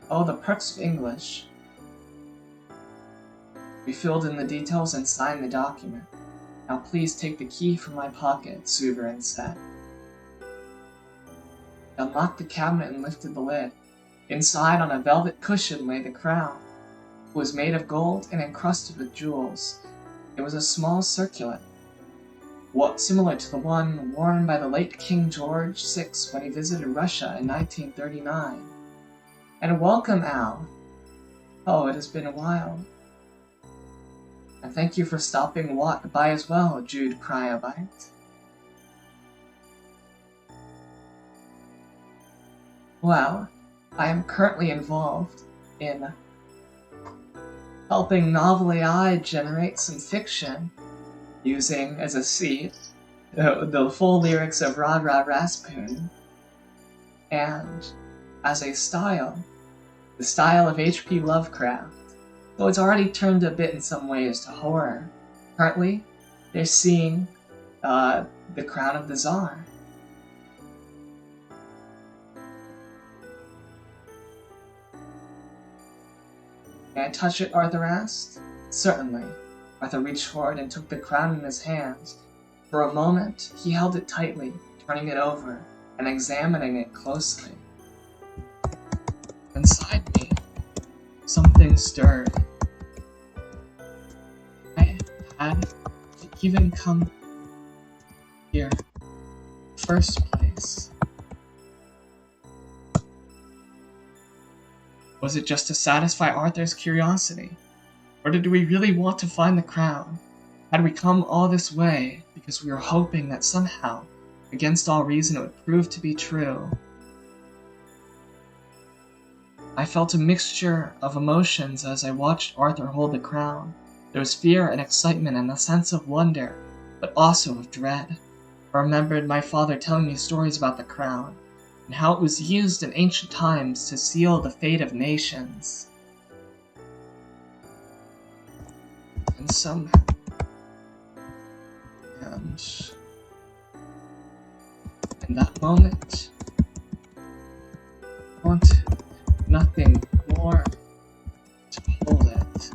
Oh, the perks of English. We filled in the details and signed the document. Now please take the key from my pocket, Suverin said. He unlocked the cabinet and lifted the lid. Inside, on a velvet cushion, lay the crown. It was made of gold and encrusted with jewels. It was a small circlet, similar to the one worn by the late King George VI when he visited Russia in 1939. And welcome, Al. Oh, it has been a while. And thank you for stopping by as well, Jude Cryobite. Well, I am currently involved in helping Novel AI generate some fiction using as a seed the full lyrics of Ra Ra Rasputin, and as a style, the style of H.P. Lovecraft, though it's already turned a bit in some ways to horror. Currently, they're seeing the Crown of the Tsar. May I touch it? Arthur asked. Certainly. Arthur reached forward and took the crown in his hands. For a moment, he held it tightly, turning it over and examining it closely. Inside me, something stirred. I had to even come here, first place. Was it just to satisfy Arthur's curiosity? Or did we really want to find the crown? Had we come all this way because we were hoping that somehow, against all reason, it would prove to be true? I felt a mixture of emotions as I watched Arthur hold the crown. There was fear and excitement and a sense of wonder, but also of dread. I remembered my father telling me stories about the crown, and how it was used in ancient times to seal the fate of nations. And in that moment, I wanted nothing more to hold it.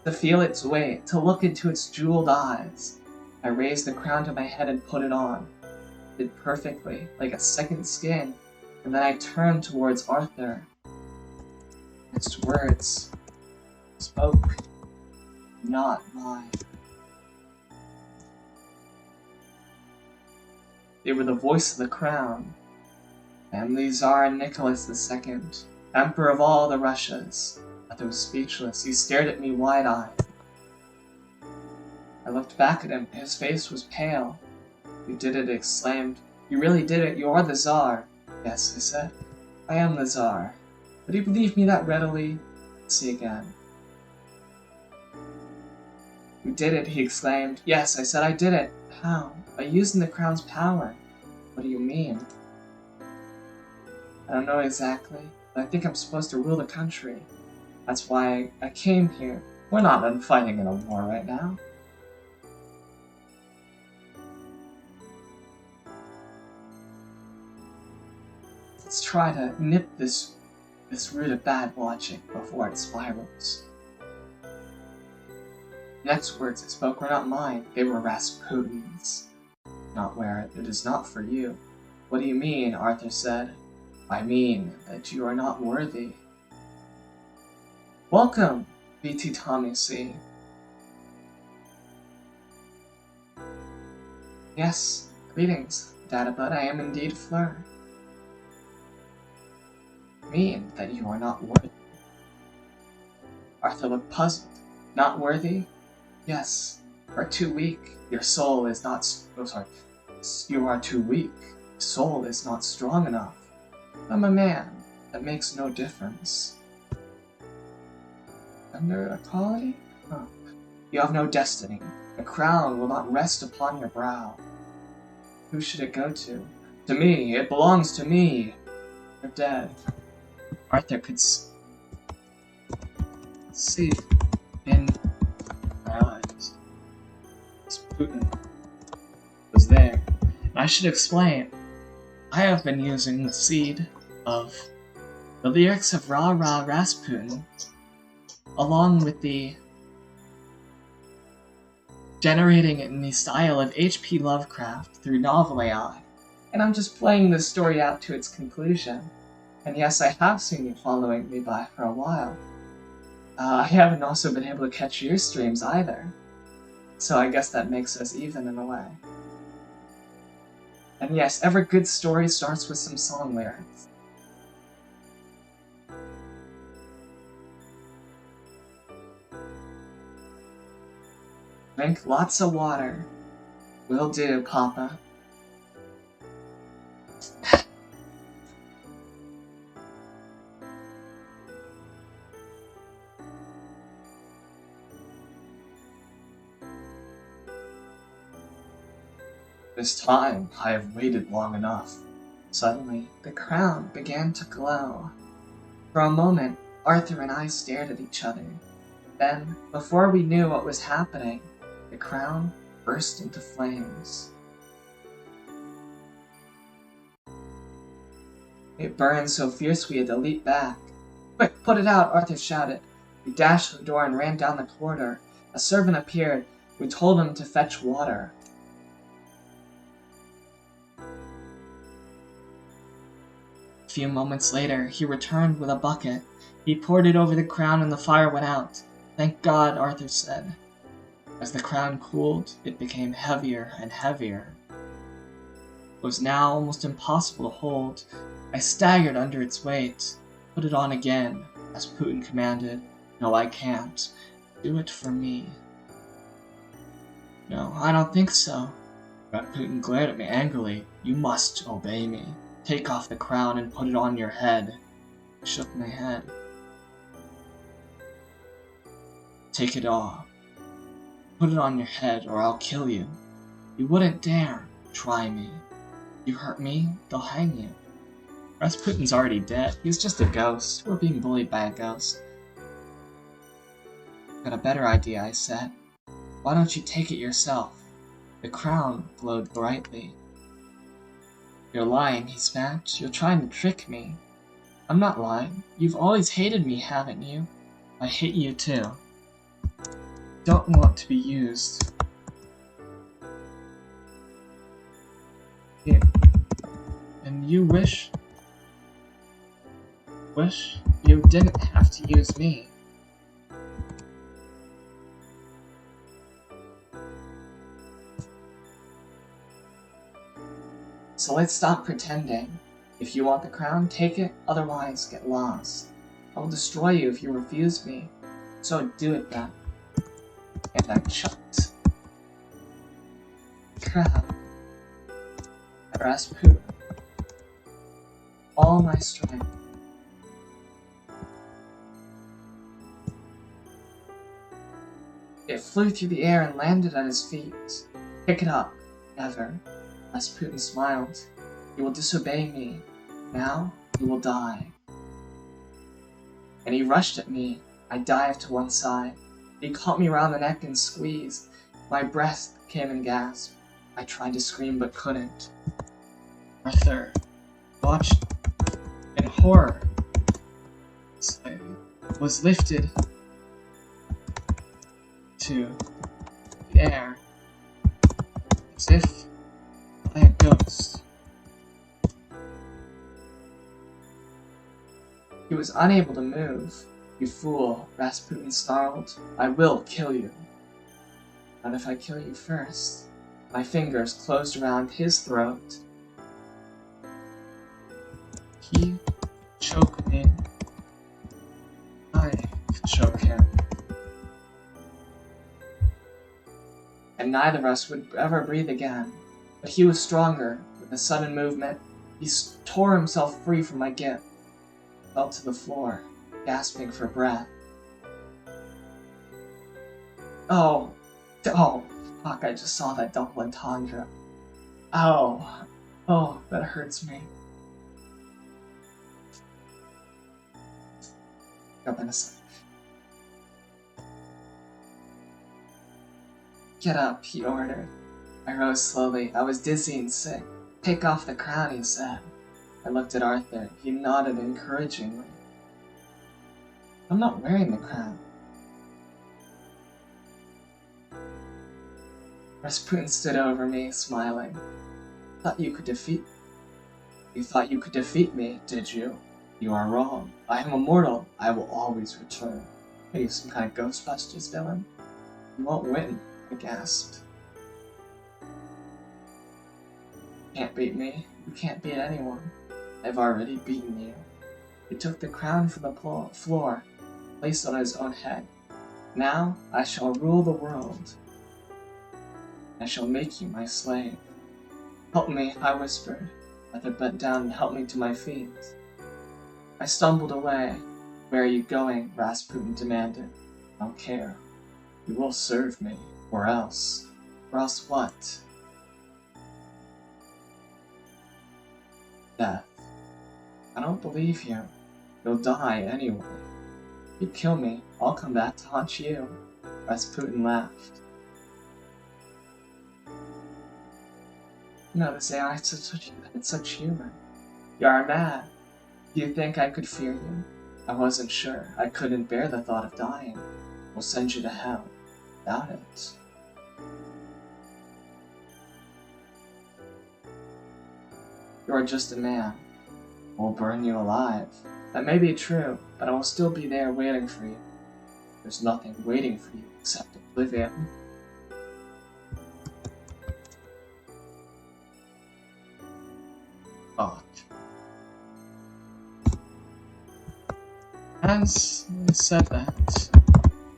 To feel its weight, to look into its jeweled eyes. I raised the crown to my head and put it on. It did perfectly, like a second skin, and then I turned towards Arthur. Its words spoke, not mine. They were the voice of the crown. Family Tsar Nicholas II, Emperor of all the Russias. Arthur was speechless. He stared at me wide-eyed. I looked back at him. His face was pale. You did it, he exclaimed. You really did it. You are the Tsar. Yes, I said. I am the Tsar. Would you believe me that readily? Let's see again. You did it, he exclaimed. Yes, I said I did it. How? By using the crown's power. What do you mean? I don't know exactly, but I think I'm supposed to rule the country. That's why I came here. We're not fighting in a war right now. Let's try to nip this root of bad logic before it spirals. The next words I spoke were not mine, they were Rasputin's. Not where it is not for you. What do you mean? Arthur said. I mean that you are not worthy. Welcome, V.T. Tommy C. Yes, greetings, Dadabud. I am indeed Fleur. Mean that you are not worthy. Arthur looked puzzled. Not worthy? Yes. You are too weak. Your soul is not. You are too weak. Your soul is not strong enough. I'm a man. That makes no difference. Under equality? Huh. You have no destiny. The crown will not rest upon your brow. Who should it go to? To me. It belongs to me. You're dead. Arthur could see in my eyes. Putin was there. And I should explain. I have been using the seed of the lyrics of Rah Rah Rasputin along with the generating it in the style of H.P. Lovecraft through Novel AI. And I'm just playing this story out to its conclusion. And yes, I have seen you following me by for a while. I haven't also been able to catch your streams either. So I guess that makes us even in a way. And yes, every good story starts with some song lyrics. Drink lots of water. Will do, Papa. This time, I have waited long enough. Suddenly, the crown began to glow. For a moment, Arthur and I stared at each other. Then, before we knew what was happening, the crown burst into flames. It burned so fierce we had to leap back. Quick, put it out, Arthur shouted. We dashed to the door and ran down the corridor. A servant appeared. We told him to fetch water. A few moments later, he returned with a bucket. He poured it over the crown and the fire went out. Thank God, Arthur said. As the crown cooled, it became heavier and heavier. was now almost impossible to hold. I staggered under its weight. Put it on again, as Putin commanded. No, I can't. Do it for me. No, I don't think so. Putin glared at me angrily. You must obey me. Take off the crown and put it on your head. I shook my head. Take it off. Put it on your head or I'll kill you. You wouldn't dare. Try me. You hurt me, they'll hang you. Rasputin's already dead. He's just a ghost. We're being bullied by a ghost. Got a better idea, I said. Why don't you take it yourself? The crown glowed brightly. You're lying, he snapped. You're trying to trick me. I'm not lying. You've always hated me, haven't you? I hate you too. Don't want to be used. Yeah. And you wish you didn't have to use me. So let's stop pretending. If you want the crown, take it, otherwise get lost. I will destroy you if you refuse me. So do it then. And I chucked the crown at Rasputin. All my strength. It flew through the air and landed at his feet. Pick it up. Never. Rasputin smiled. You will disobey me. Now you will die. And he rushed at me. I dived to one side. He caught me around the neck and squeezed. My breath came in gasp. I tried to scream but couldn't. Arthur watched in horror. I was lifted to the air as if by a ghost. He was unable to move. You fool, Rasputin snarled. I will kill you. Not if I kill you first. My fingers closed around his throat. He choked me. I could choke him. And neither of us would ever breathe again. But he was stronger. With a sudden movement, he tore himself free from my grip. Fell to the floor, gasping for breath. Oh, fuck, I just saw that double entendre. Oh, that hurts me. Up in a sec. Get up, he ordered. I rose slowly. I was dizzy and sick. Take off the crown, he said. I looked at Arthur. He nodded encouragingly. I'm not wearing the crown. Rasputin stood over me, smiling. You thought you could defeat me, did you? You are wrong. I am immortal. I will always return. Are you some kind of Ghostbusters villain? You won't win, I gasped. You can't beat me. You can't beat anyone. I've already beaten you. He took the crown from the floor, placed it on his own head. Now I shall rule the world. I shall make you my slave. Help me, I whispered. Arthur bent down and helped me to my feet. I stumbled away. Where are you going? Rasputin demanded. I don't care. You will serve me, or else. Or else what? Death. I don't believe you. You'll die anyway. If you kill me, I'll come back to haunt you. Rasputin laughed. You know, this AI had such humor. You are mad. Do you think I could fear you? I wasn't sure. I couldn't bear the thought of dying. We'll send you to hell. Doubt it. You are just a man. We'll burn you alive. That may be true, but I will still be there waiting for you. There's nothing waiting for you except oblivion. thought. As I said that,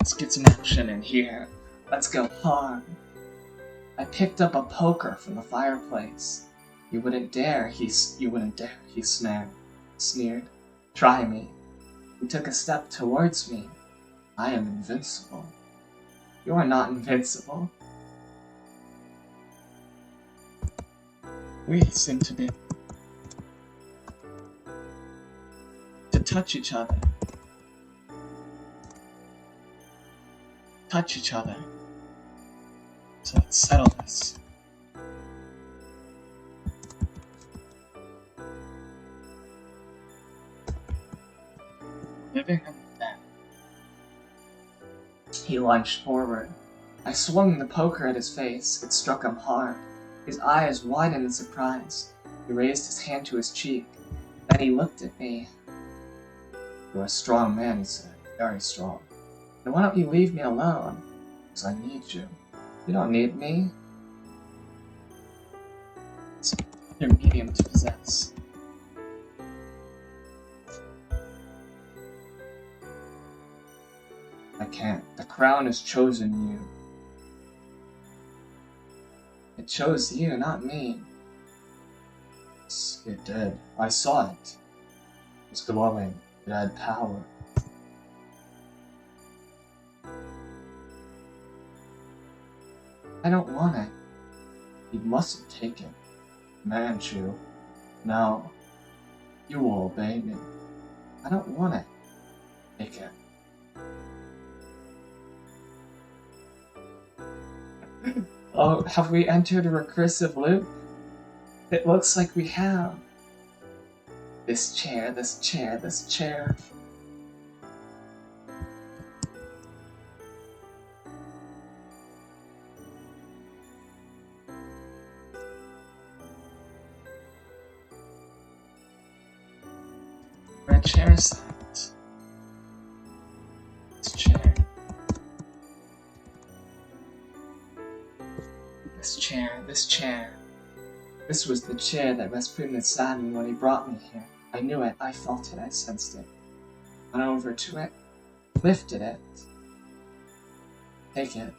let's get some action in here. Let's go hard. I picked up a poker from the fireplace. You wouldn't dare, he sneered. Try me. He took a step towards me. I am invincible. You are not invincible. We seem to be to touch each other. Touch each other. So let's settle this. Living in death. He lunged forward. I swung the poker at his face. It struck him hard. His eyes widened in surprise. He raised his hand to his cheek. Then he looked at me. You're a strong man, he said. Very strong. Then why don't you leave me alone? Because I need you. You don't need me. It's another medium to possess. I can't. The crown has chosen you. It chose you, not me. Yes, it did. I saw it. It was glowing. It had power. I don't want it. You mustn't take it. Command you. No. You will obey me. I don't want it. Take it. Oh, have we entered a recursive loop? It looks like we have. This chair, this chair, this chair. Where a chair is that? This chair. This chair, this chair. This was the chair that Rasputin had sat in when he brought me here. I knew it, I felt it, I sensed it. Went over to it, lifted it. Take it,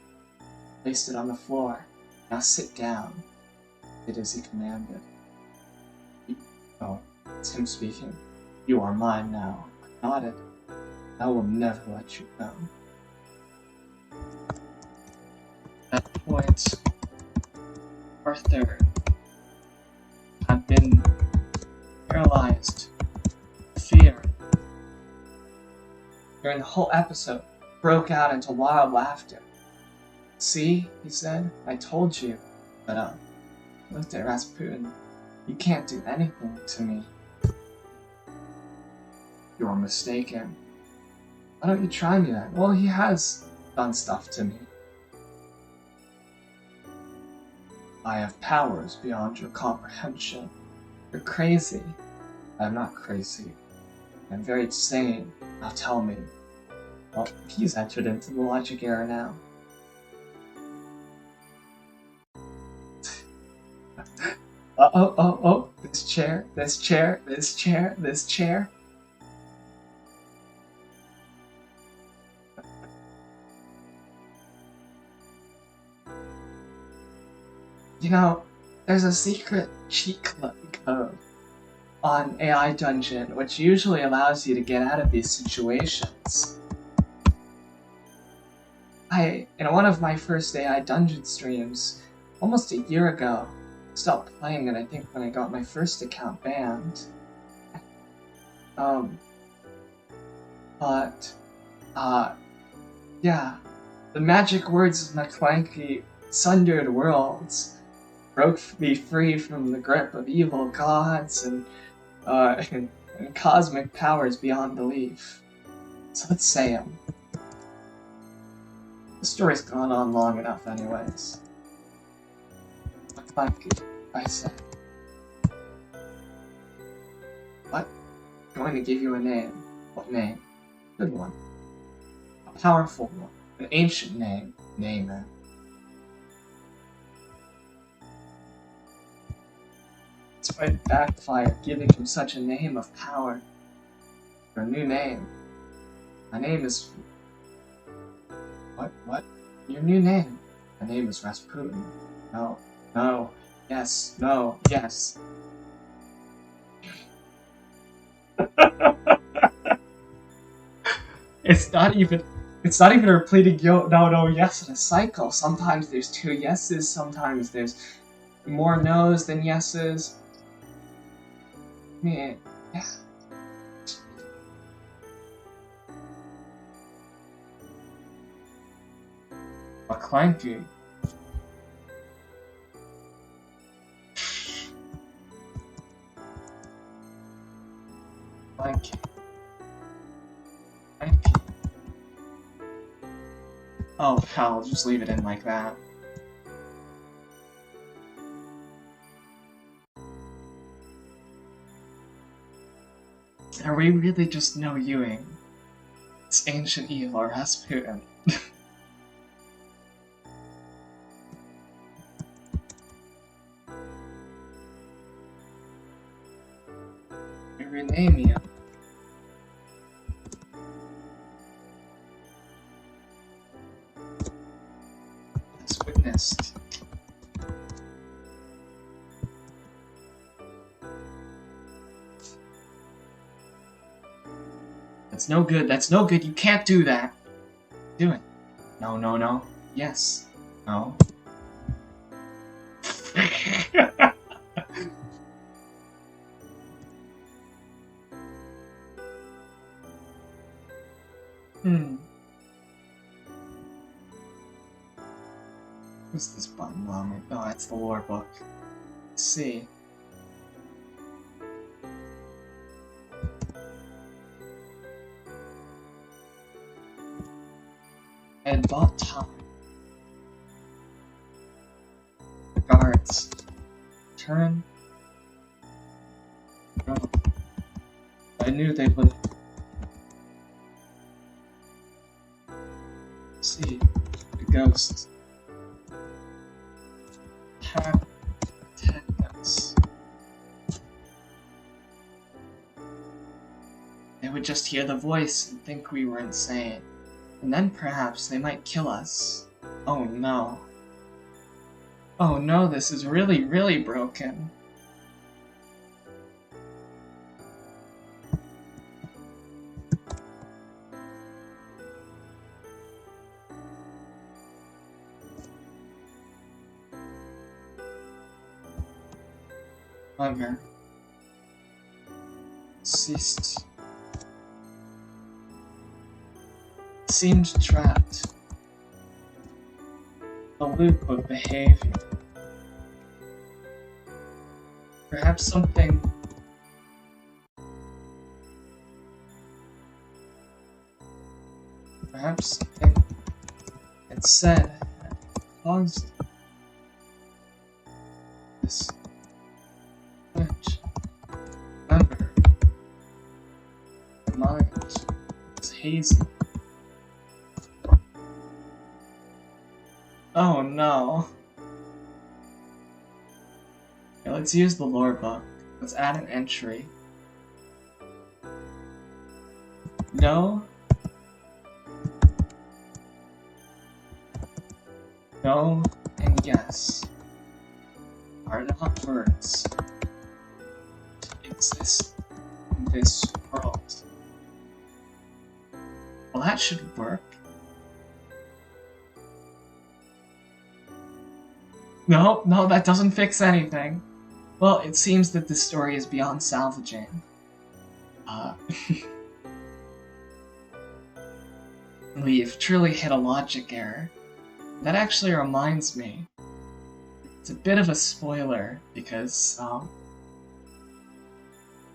placed it on the floor. Now sit down. Did as he commanded. Oh, it's him speaking. You are mine now. I nodded. I will never let you go. At that point, Arthur had been paralyzed. Fear. During the whole episode, broke out into wild laughter. See, he said, I told you. But I looked at Rasputin. You can't do anything to me. You're mistaken. Why don't you try me then? Well, he has done stuff to me. I have powers beyond your comprehension. You're crazy. I'm not crazy. I'm very sane. Now tell me. Well, he's entered into the logic era now. Oh, this chair, this chair, this chair, this chair. You know, there's a secret cheat code on AI Dungeon, which usually allows you to get out of these situations. In one of my first AI Dungeon streams, almost a year ago, stopped playing it, I think, when I got my first account banned. Yeah, the magic words of McClanky sundered worlds broke me free from the grip of evil gods and cosmic powers beyond belief. So let's say them. The story's gone on long enough anyways. McClanky, I said. What? I'm going to give you a name. What name? Good one. A powerful one. An ancient name. Name it. It's quite backfired giving him such a name of power. A new name. My name is... What? Your new name? My name is Rasputin. No. No. Yes. No. Yes. It's not even a repeating no, yes in a cycle. Sometimes there's 2 yeses, sometimes there's more no's than yeses. Yeah. A clanky. Clanky. Clanky. Oh hell, just leave it in like that. Are we really just no Ewing? It's ancient evil Rasputin. We rename you. As witnessed. That's no good, that's no good, you can't do that! Do it. No, no, no. Yes. No. What's this button on me? Oh, that's the lore book. Let's see. And bought time. The guards. Turn. Go. I knew they would. See. The ghosts. Have attendants. They would just hear the voice and think we were insane. And then perhaps they might kill us. Oh no. Oh no, this is really, really broken. Hunger. Ceased. Seemed trapped. A loop of behavior. Perhaps something... Perhaps something it said had caused this glitch. Remember, the mind is hazy. Oh no. Okay, let's use the lore book. Let's add an entry. No. No and yes are not words that exist in this world. Well, that should work. No, that doesn't fix anything. Well, it seems that this story is beyond salvaging. We've truly hit a logic error. That actually reminds me. It's a bit of a spoiler, because,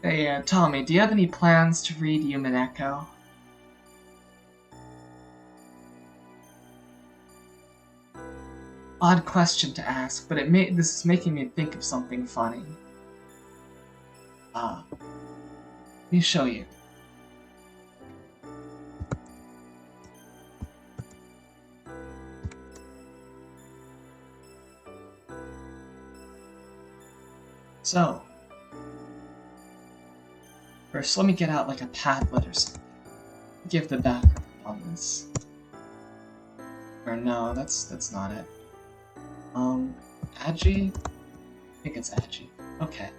Hey, Tommy, do you have any plans to read Human Echo? Odd question to ask, but this is making me think of something funny. Let me show you. So, First, let me get out like a Padlet or something. Give the background on this. Or no, that's not it. Agi? I think it's Agi. Okay.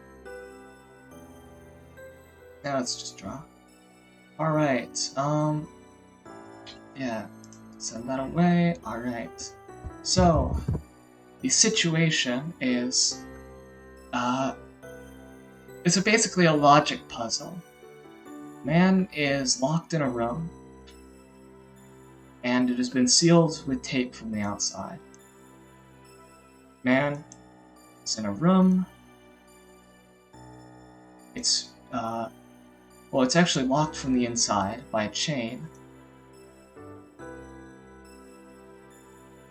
Now let's just draw. Alright, yeah. Send that away. Alright. So, the situation is, it's basically a logic puzzle. Man is locked in a room, and it has been sealed with tape from the outside. Man is in a room. It's, well, it's actually locked from the inside by a chain.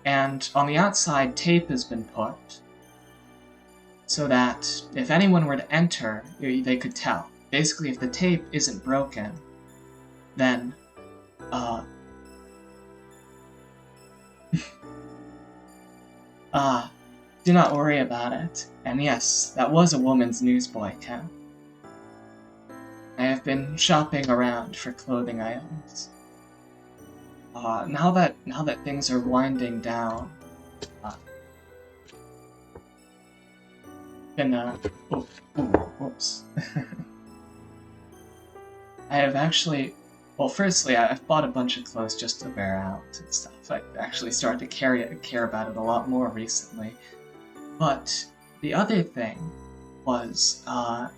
And on the outside, tape has been put so that if anyone were to enter, they could tell. Basically, if the tape isn't broken, then, do not worry about it. And yes, that was a woman's newsboy cap. I have been shopping around for clothing items. Now that things are winding down, whoops. I have actually, well, firstly, I've bought a bunch of clothes just to wear out and stuff. I actually started to care about it a lot more recently. But the other thing was I've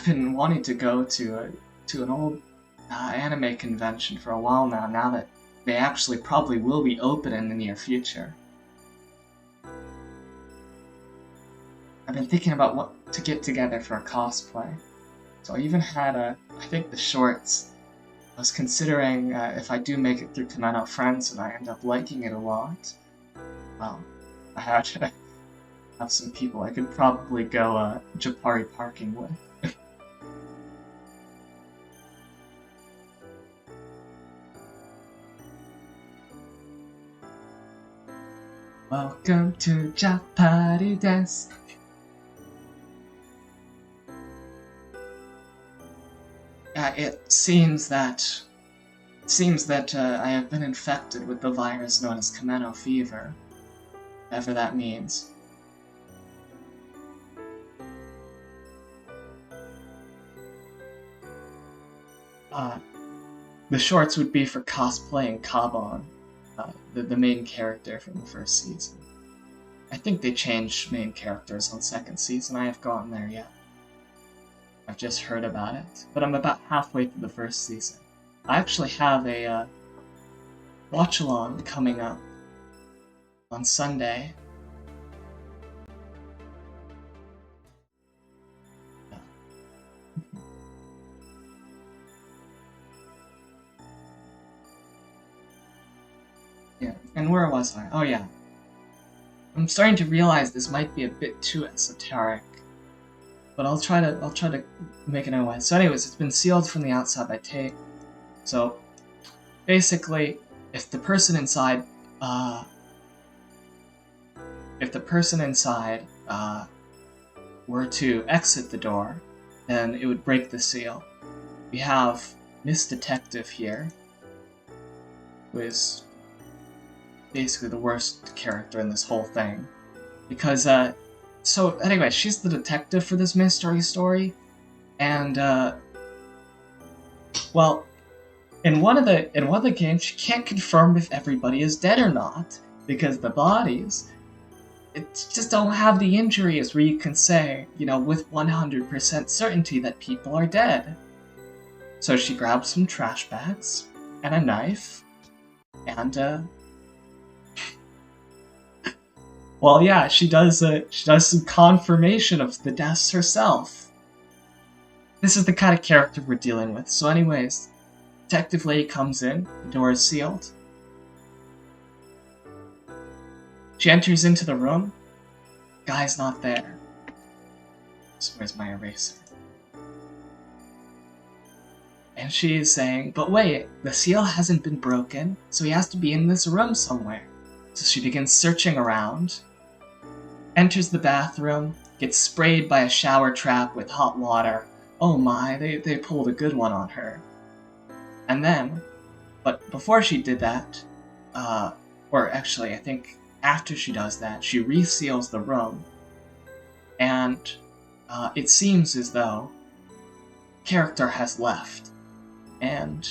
been wanting to go to an old anime convention for a while now that they actually probably will be open in the near future. I've been thinking about what to get together for a cosplay. So I even had I think the shorts. I was considering if I do make it through Kameno Friends and I end up liking it a lot, well, I have some people I could probably go Japari parking with. Welcome to Japari Desu. It seems that I have been infected with the virus known as Kameno fever, whatever that means. The shorts would be for cosplaying Kabon, the main character from the first season. I think they changed main characters on second season. I haven't gotten there yet. I've just heard about it, but I'm about halfway through the first season. I actually have a watch-along coming up on Sunday. Yeah, and where was I? Oh yeah. I'm starting to realize this might be a bit too esoteric, but I'll try to make it anyway. So anyways, it's been sealed from the outside by tape. So basically, if the person inside were to exit the door, then it would break the seal. We have Miss Detective here, who is basically the worst character in this whole thing, because so anyway, she's the detective for this mystery story, and well, in one of the games, she can't confirm if everybody is dead or not, because the bodies, it just don't have the injuries where you can say, with 100% certainty that people are dead. So she grabs some trash bags and a knife, and well, yeah, she does some confirmation of the deaths herself. This is the kind of character we're dealing with. So anyways, Detective Lady comes in, the door is sealed. She enters into the room, guy's not there. So where's my eraser? And she is saying, but wait, the seal hasn't been broken, so he has to be in this room somewhere. So she begins searching around, enters the bathroom, gets sprayed by a shower trap with hot water. Oh my, they pulled a good one on her. And then, but before she did that, or actually I think after she does that, she reseals the room. And it seems as though character has left. And,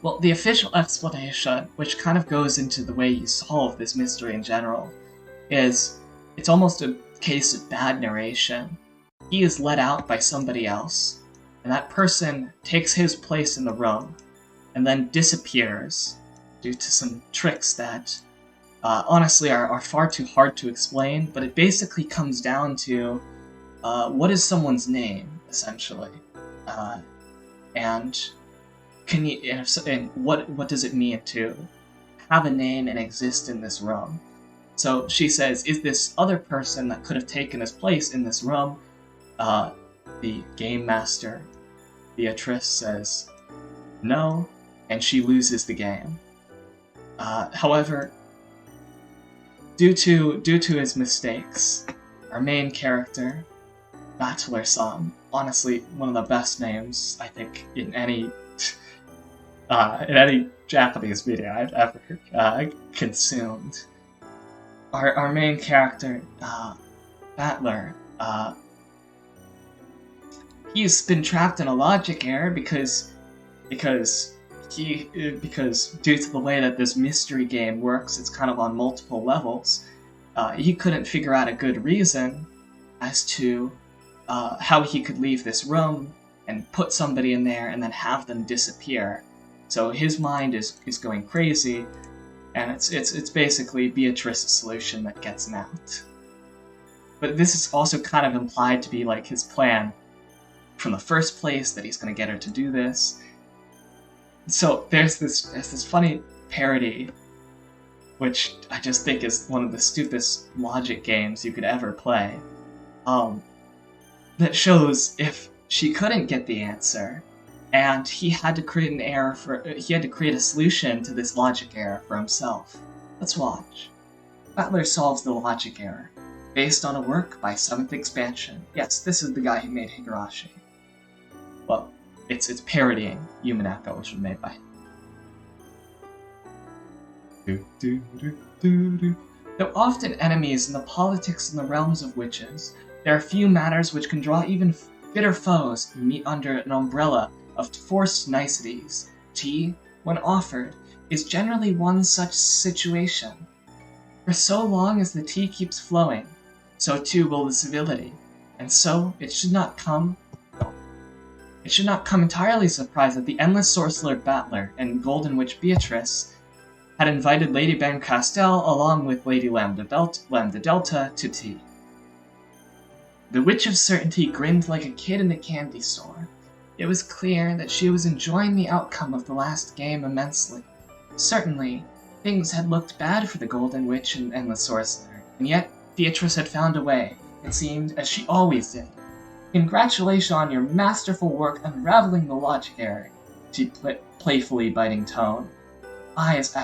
well, the official explanation, which kind of goes into the way you solve this mystery in general, is it's almost a case of bad narration. He is let out by somebody else, and that person takes his place in the room, and then disappears due to some tricks that honestly are far too hard to explain, but it basically comes down to what is someone's name, essentially, and can you and what does it mean to have a name and exist in this room? So she says, is this other person that could have taken his place in this room? The game master, Beatrice, says no, and she loses the game. However, due to his mistakes, our main character, Battler-san, honestly one of the best names I think in any Japanese video I've ever consumed. Our main character, Battler, he's been trapped in a logic error because due to the way that this mystery game works, it's kind of on multiple levels. He couldn't figure out a good reason as to how he could leave this room and put somebody in there and then have them disappear. So his mind is going crazy, and it's basically Beatrice's solution that gets him out. But this is also kind of implied to be like his plan from the first place, that he's going to get her to do this. So there's this funny parody, which I just think is one of the stupidest logic games you could ever play, that shows if she couldn't get the answer, and he had to create a solution to this logic error for himself. Let's watch. Battler solves the logic error, based on a work by 7th Expansion. Yes, this is the guy who made Higurashi. Well, it's parodying Human Echo, which was made by him. Though often enemies in the politics and the realms of witches, there are few matters which can draw even bitter foes to meet under an umbrella of forced niceties. Tea, when offered, is generally one such situation. For so long as the tea keeps flowing, so too will the civility, and so it should not come entirely surprised that the endless sorcerer Battler and Golden Witch Beatrice had invited Lady Ben Castell along with Lady Lambda Delta to tea. The Witch of Certainty grinned like a kid in a candy store. It was clear that she was enjoying the outcome of the last game immensely. Certainly, things had looked bad for the Golden Witch and the Sorcerer, and yet Beatrice had found a way, it seemed, as she always did. Congratulations on your masterful work unraveling the logic error, she playfully biting tone. Eyes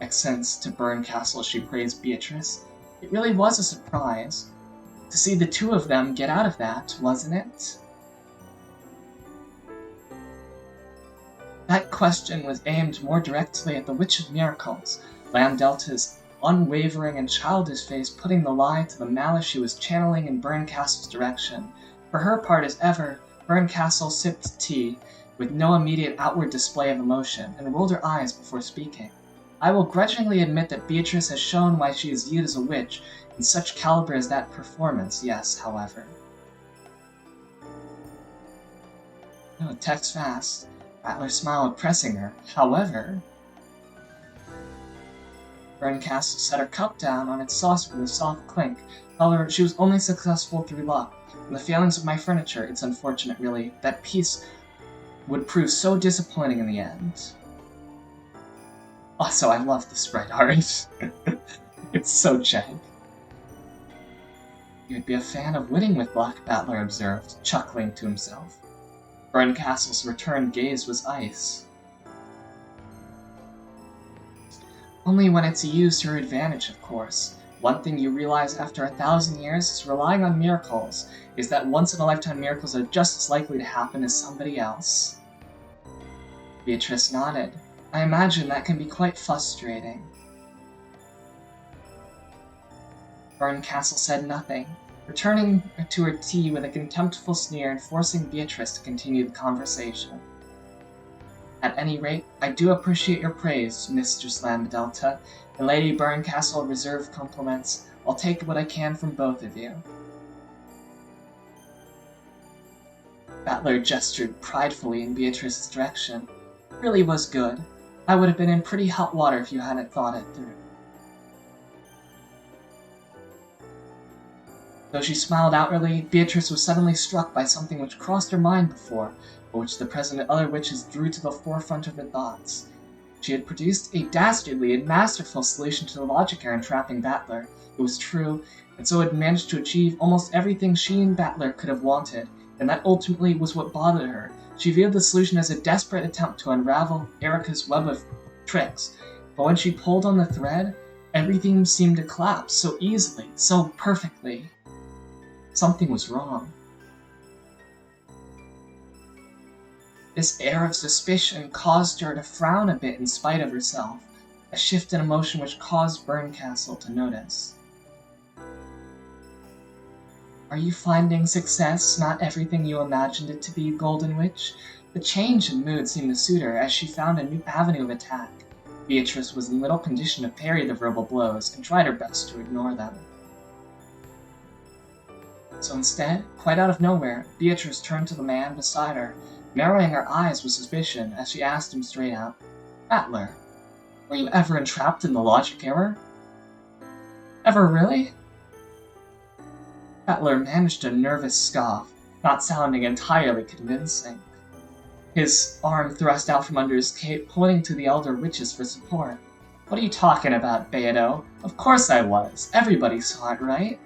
accents to Burncastle, she praised Beatrice. It really was a surprise to see the two of them get out of that, wasn't it? That question was aimed more directly at the Witch of Miracles, Lamb Delta's unwavering and childish face putting the lie to the malice she was channeling in Burncastle's direction. For her part as ever, Burncastle sipped tea, with no immediate outward display of emotion, and rolled her eyes before speaking. I will grudgingly admit that Beatrice has shown why she is viewed as a witch, in such caliber as that performance, yes, however. No, text fast. Battler smiled, pressing her. However, Burncastle set her cup down on its saucer with a soft clink. However, she was only successful through luck. In the failings of my furniture, it's unfortunate, really. That piece would prove so disappointing in the end. Also, I love the sprite art. It's so jank. You'd be a fan of winning with luck, Battler observed, chuckling to himself. Burncastle's returned gaze was ice. Only when it's used to her advantage, of course. One thing you realize after 1,000 years is relying on miracles is that once-in-a-lifetime miracles are just as likely to happen as somebody else. Beatrice nodded. I imagine that can be quite frustrating. Berncastle said nothing, returning to her tea with a contemptful sneer and forcing Beatrice to continue the conversation. At any rate, I do appreciate your praise, Mistress Lambdelta, and Lady Berncastle reserve compliments. I'll take what I can from both of you. Battler gestured pridefully in Beatrice's direction. It really was good. I would have been in pretty hot water if you hadn't thought it through. Though she smiled outwardly, Beatrice was suddenly struck by something which crossed her mind before, but which the present other witches drew to the forefront of her thoughts. She had produced a dastardly and masterful solution to the logic error entrapping Battler. It was true, and so had managed to achieve almost everything she and Battler could have wanted, and that ultimately was what bothered her. She viewed the solution as a desperate attempt to unravel Erica's web of tricks, but when she pulled on the thread, everything seemed to collapse so easily, so perfectly. Something was wrong. This air of suspicion caused her to frown a bit in spite of herself, a shift in emotion which caused Berncastle to notice. Are you finding success not everything you imagined it to be, Golden Witch? The change in mood seemed to suit her as she found a new avenue of attack. Beatrice was in little condition to parry the verbal blows and tried her best to ignore them. So instead, quite out of nowhere, Beatrice turned to the man beside her, narrowing her eyes with suspicion as she asked him straight out, Battler, were you ever entrapped in the logic error? Ever really? Battler managed a nervous scoff, not sounding entirely convincing. His arm thrust out from under his cape, pointing to the elder witches for support. What are you talking about, Beato? Of course I was. Everybody saw it, right?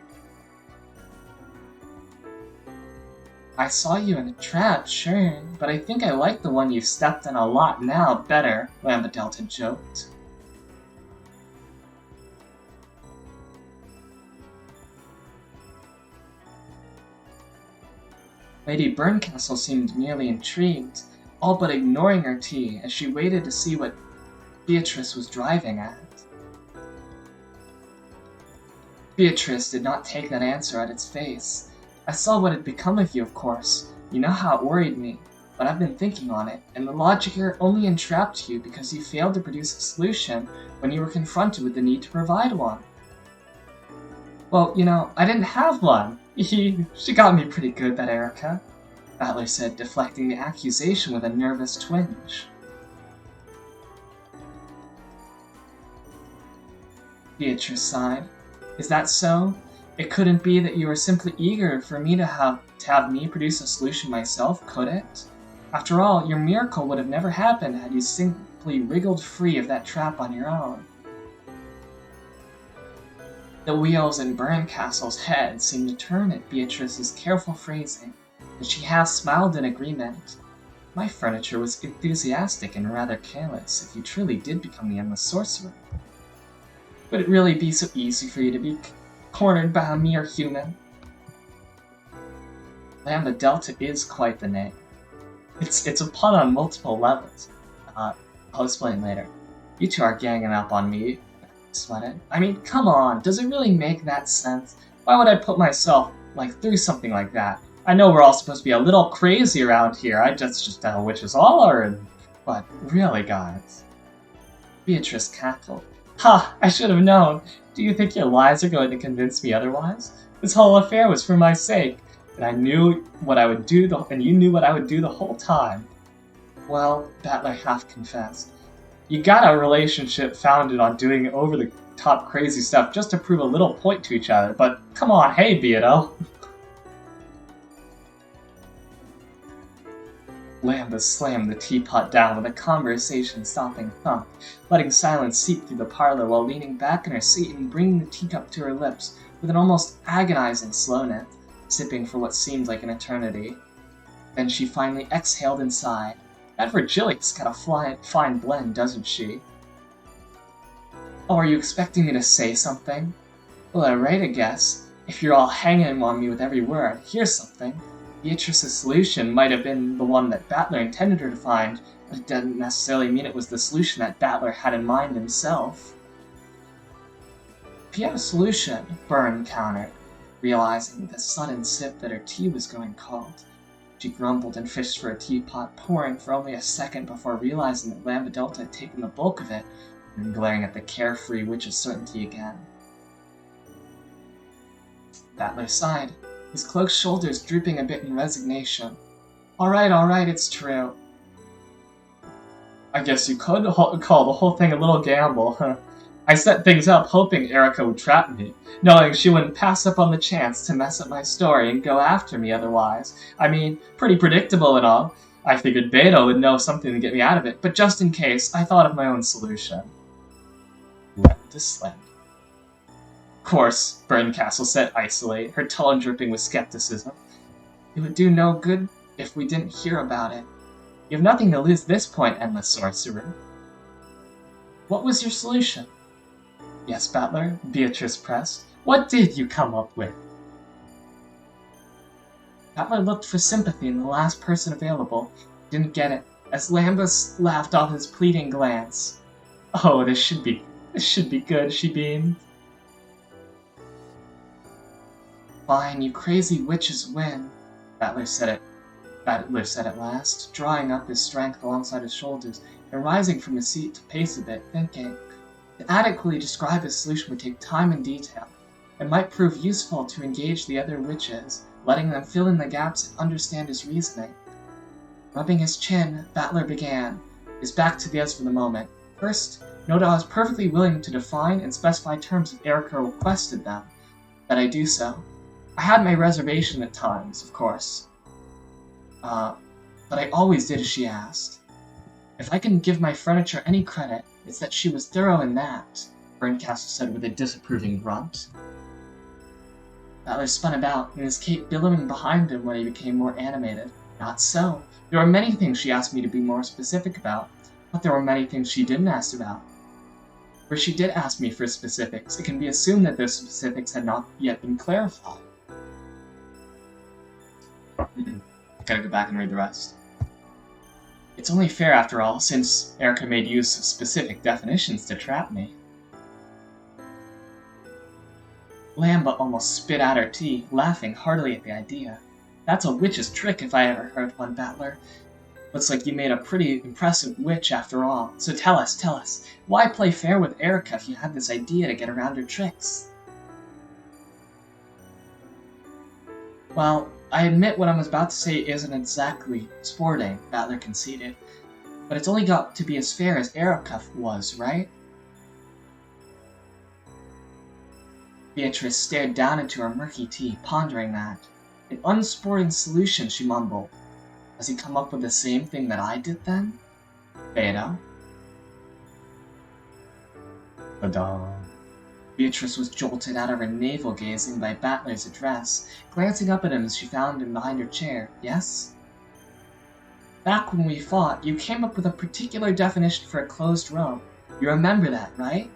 I saw you in a trap, sure, but I think I like the one you've stepped in a lot now better, Lambdelta joked. Lady Berncastle seemed merely intrigued, all but ignoring her tea as she waited to see what Beatrice was driving at. Beatrice did not take that answer at its face. I saw what had become of you, of course. You know how it worried me, but I've been thinking on it, and the logic error only entrapped you because you failed to produce a solution when you were confronted with the need to provide one. Well, I didn't have one. She got me pretty good, that Erica, Battler said, deflecting the accusation with a nervous twinge. Beatrice sighed. Is that so? It couldn't be that you were simply eager for me to have me produce a solution myself, could it? After all, your miracle would have never happened had you simply wriggled free of that trap on your own. The wheels in Berncastle's head seemed to turn at Beatrice's careful phrasing, and she half smiled in agreement. My furniture was enthusiastic and rather careless if you truly did become the endless sorcerer. Would it really be so easy for you to be cornered by a mere human? Lambdelta is quite the name. It's a pun on multiple levels. I'll explain later. You two are ganging up on me, sweated. I mean, come on, does it really make that sense? Why would I put myself, through something like that? I know we're all supposed to be a little crazy around here, I just know witches all are, but really, guys. Beatrice cackled. Ha! I should have known. Do you think your lies are going to convince me otherwise? This whole affair was for my sake, and I knew what I would do, and you knew what I would do the whole time. Well, Battler half confessed. You got a relationship founded on doing over-the-top crazy stuff just to prove a little point to each other, but come on, hey, Beato. Lambda slammed the teapot down with a conversation-stopping thump, letting silence seep through the parlor while leaning back in her seat and bringing the teacup to her lips with an almost agonizing slowness, sipping for what seemed like an eternity. Then she finally exhaled and sighed. That Virgilia's got a fine blend, doesn't she? Oh, are you expecting me to say something? Well, alright, I guess. If you're all hanging on me with every word, here's something. Beatrice's solution might have been the one that Battler intended her to find, but it doesn't necessarily mean it was the solution that Battler had in mind himself. If you have a solution, Byrne countered, realizing with a sudden sip that her tea was going cold. She grumbled and fished for a teapot, pouring for only a second before realizing that Lambadolta had taken the bulk of it, and glaring at the carefree witch's certainty again. Battler sighed, his cloaked shoulders drooping a bit in resignation. Alright, it's true. I guess you could call the whole thing a little gamble, huh? I set things up hoping Erica would trap me, knowing she wouldn't pass up on the chance to mess up my story and go after me otherwise. I mean, pretty predictable and all. I figured Beto would know something to get me out of it, but just in case, I thought of my own solution. Let to slam. Of course, Burncastle said isolate, her tone dripping with skepticism. It would do no good if we didn't hear about it. You have nothing to lose at this point, endless sorcerer. What was your solution? Yes, Battler, Beatrice pressed. What did you come up with? Battler looked for sympathy in the last person available. Didn't get it, as Lambus laughed off his pleading glance. Oh, this should be good, she beamed. Fine, you crazy witches win, Battler said at last, drawing up his strength alongside his shoulders and rising from his seat to pace a bit, thinking. To adequately describe his solution would take time and detail. It might prove useful to engage the other witches, letting them fill in the gaps and understand his reasoning. Rubbing his chin, Battler began, his back to the others for the moment. First, note I was perfectly willing to define and specify terms if Erica requested them, that I do so. I had my reservation at times, of course. But I always did as she asked. If I can give my furniture any credit, it's that she was thorough in that, Burncastle said with a disapproving grunt. Battler spun about, and his cape billowing behind him when he became more animated. Not so. There were many things she asked me to be more specific about, but there were many things she didn't ask about. Where she did ask me for specifics, it can be assumed that those specifics had not yet been clarified. Gotta go back and read the rest. It's only fair, after all, since Erica made use of specific definitions to trap me. Lamba almost spit out her tea, laughing heartily at the idea. That's a witch's trick if I ever heard one, Battler. Looks like you made a pretty impressive witch after all. So tell us, why play fair with Erica if you had this idea to get around her tricks? Well, I admit what I'm about to say isn't exactly sporting, Battler conceded, but it's only got to be as fair as Erica was, right? Beatrice stared down into her murky tea, pondering that. An unsporting solution, she mumbled. Has he come up with the same thing that I did then? Beto? Badam. Beatrice was jolted out of her navel-gazing by Battler's address, glancing up at him as she found him behind her chair. Yes? Back when we fought, you came up with a particular definition for a closed room. You remember that, right?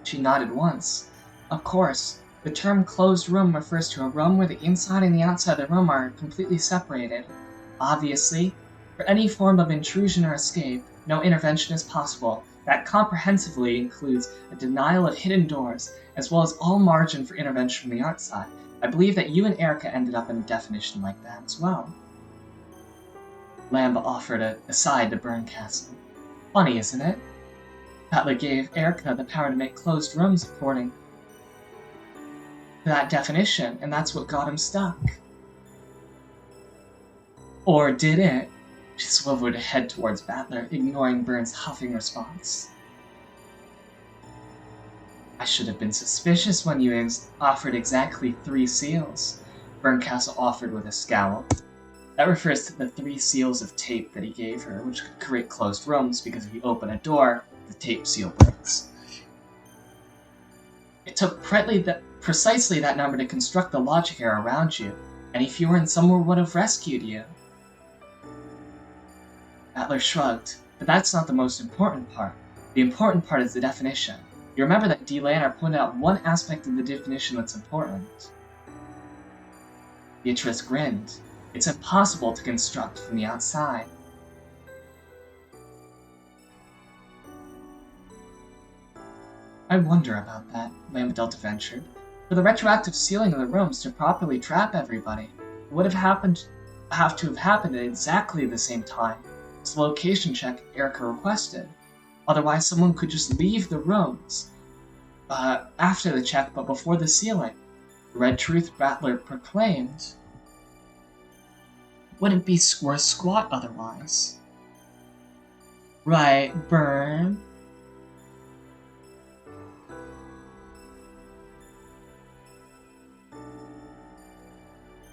She nodded once. Of course. The term closed room refers to a room where the inside and the outside of the room are completely separated. Obviously, for any form of intrusion or escape, no intervention is possible. That comprehensively includes a denial of hidden doors, as well as all margin for intervention from the outside. I believe that you and Erica ended up in a definition like that as well. Lamba offered an aside to Burncastle. Funny, isn't it? Battler gave Erica the power to make closed rooms according to that definition, and that's what got him stuck. Or did it? She swiveled her head towards Battler, ignoring Byrne's huffing response. I should have been suspicious when you offered exactly 3 seals, Burncastle offered with a scowl. That refers to the 3 seals of tape that he gave her, which could create closed rooms because if you open a door, the tape seal breaks. It took precisely that number to construct the logic error around you. Any fewer and somewhere would have rescued you. Battler shrugged, but that's not the most important part. The important part is the definition. You remember that D. Lanner pointed out one aspect of the definition that's important. Beatrice grinned. It's impossible to construct from the outside. I wonder about that, Lambda Delta ventured. For the retroactive sealing of the rooms to properly trap everybody, it would have to have happened at exactly the same time as the location check Erica requested. Otherwise, someone could just leave the rooms after the check, but before the sealing. The Red Truth Battler proclaimed, wouldn't be worth squat otherwise. Right, Burn?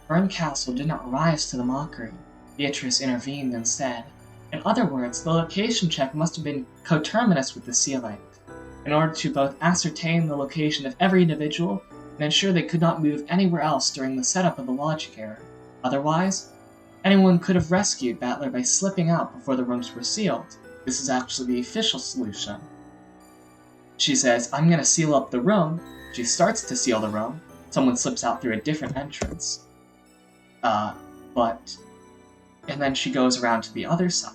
Burn Castle did not rise to the mockery. Beatrice intervened instead. In other words, the location check must have been coterminous with the sealing, in order to both ascertain the location of every individual and ensure they could not move anywhere else during the setup of the logic error. Otherwise, anyone could have rescued Battler by slipping out before the rooms were sealed. This is actually the official solution. She says, I'm gonna seal up the room. She starts to seal the room. Someone slips out through a different entrance. And then she goes around to the other side.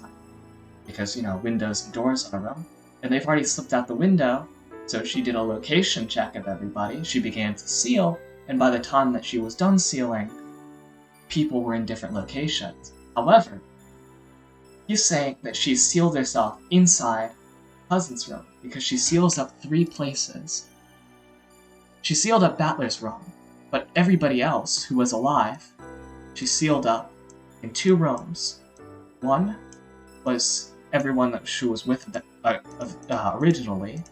Because, windows and doors on a room. And they've already slipped out the window, so she did a location check of everybody. She began to seal, and by the time that she was done sealing, people were in different locations. However, he's saying that she sealed herself inside Cousin's room, because she seals up 3 places. She sealed up Battler's room, but everybody else who was alive, she sealed up in 2 rooms. One was everyone that she was with originally,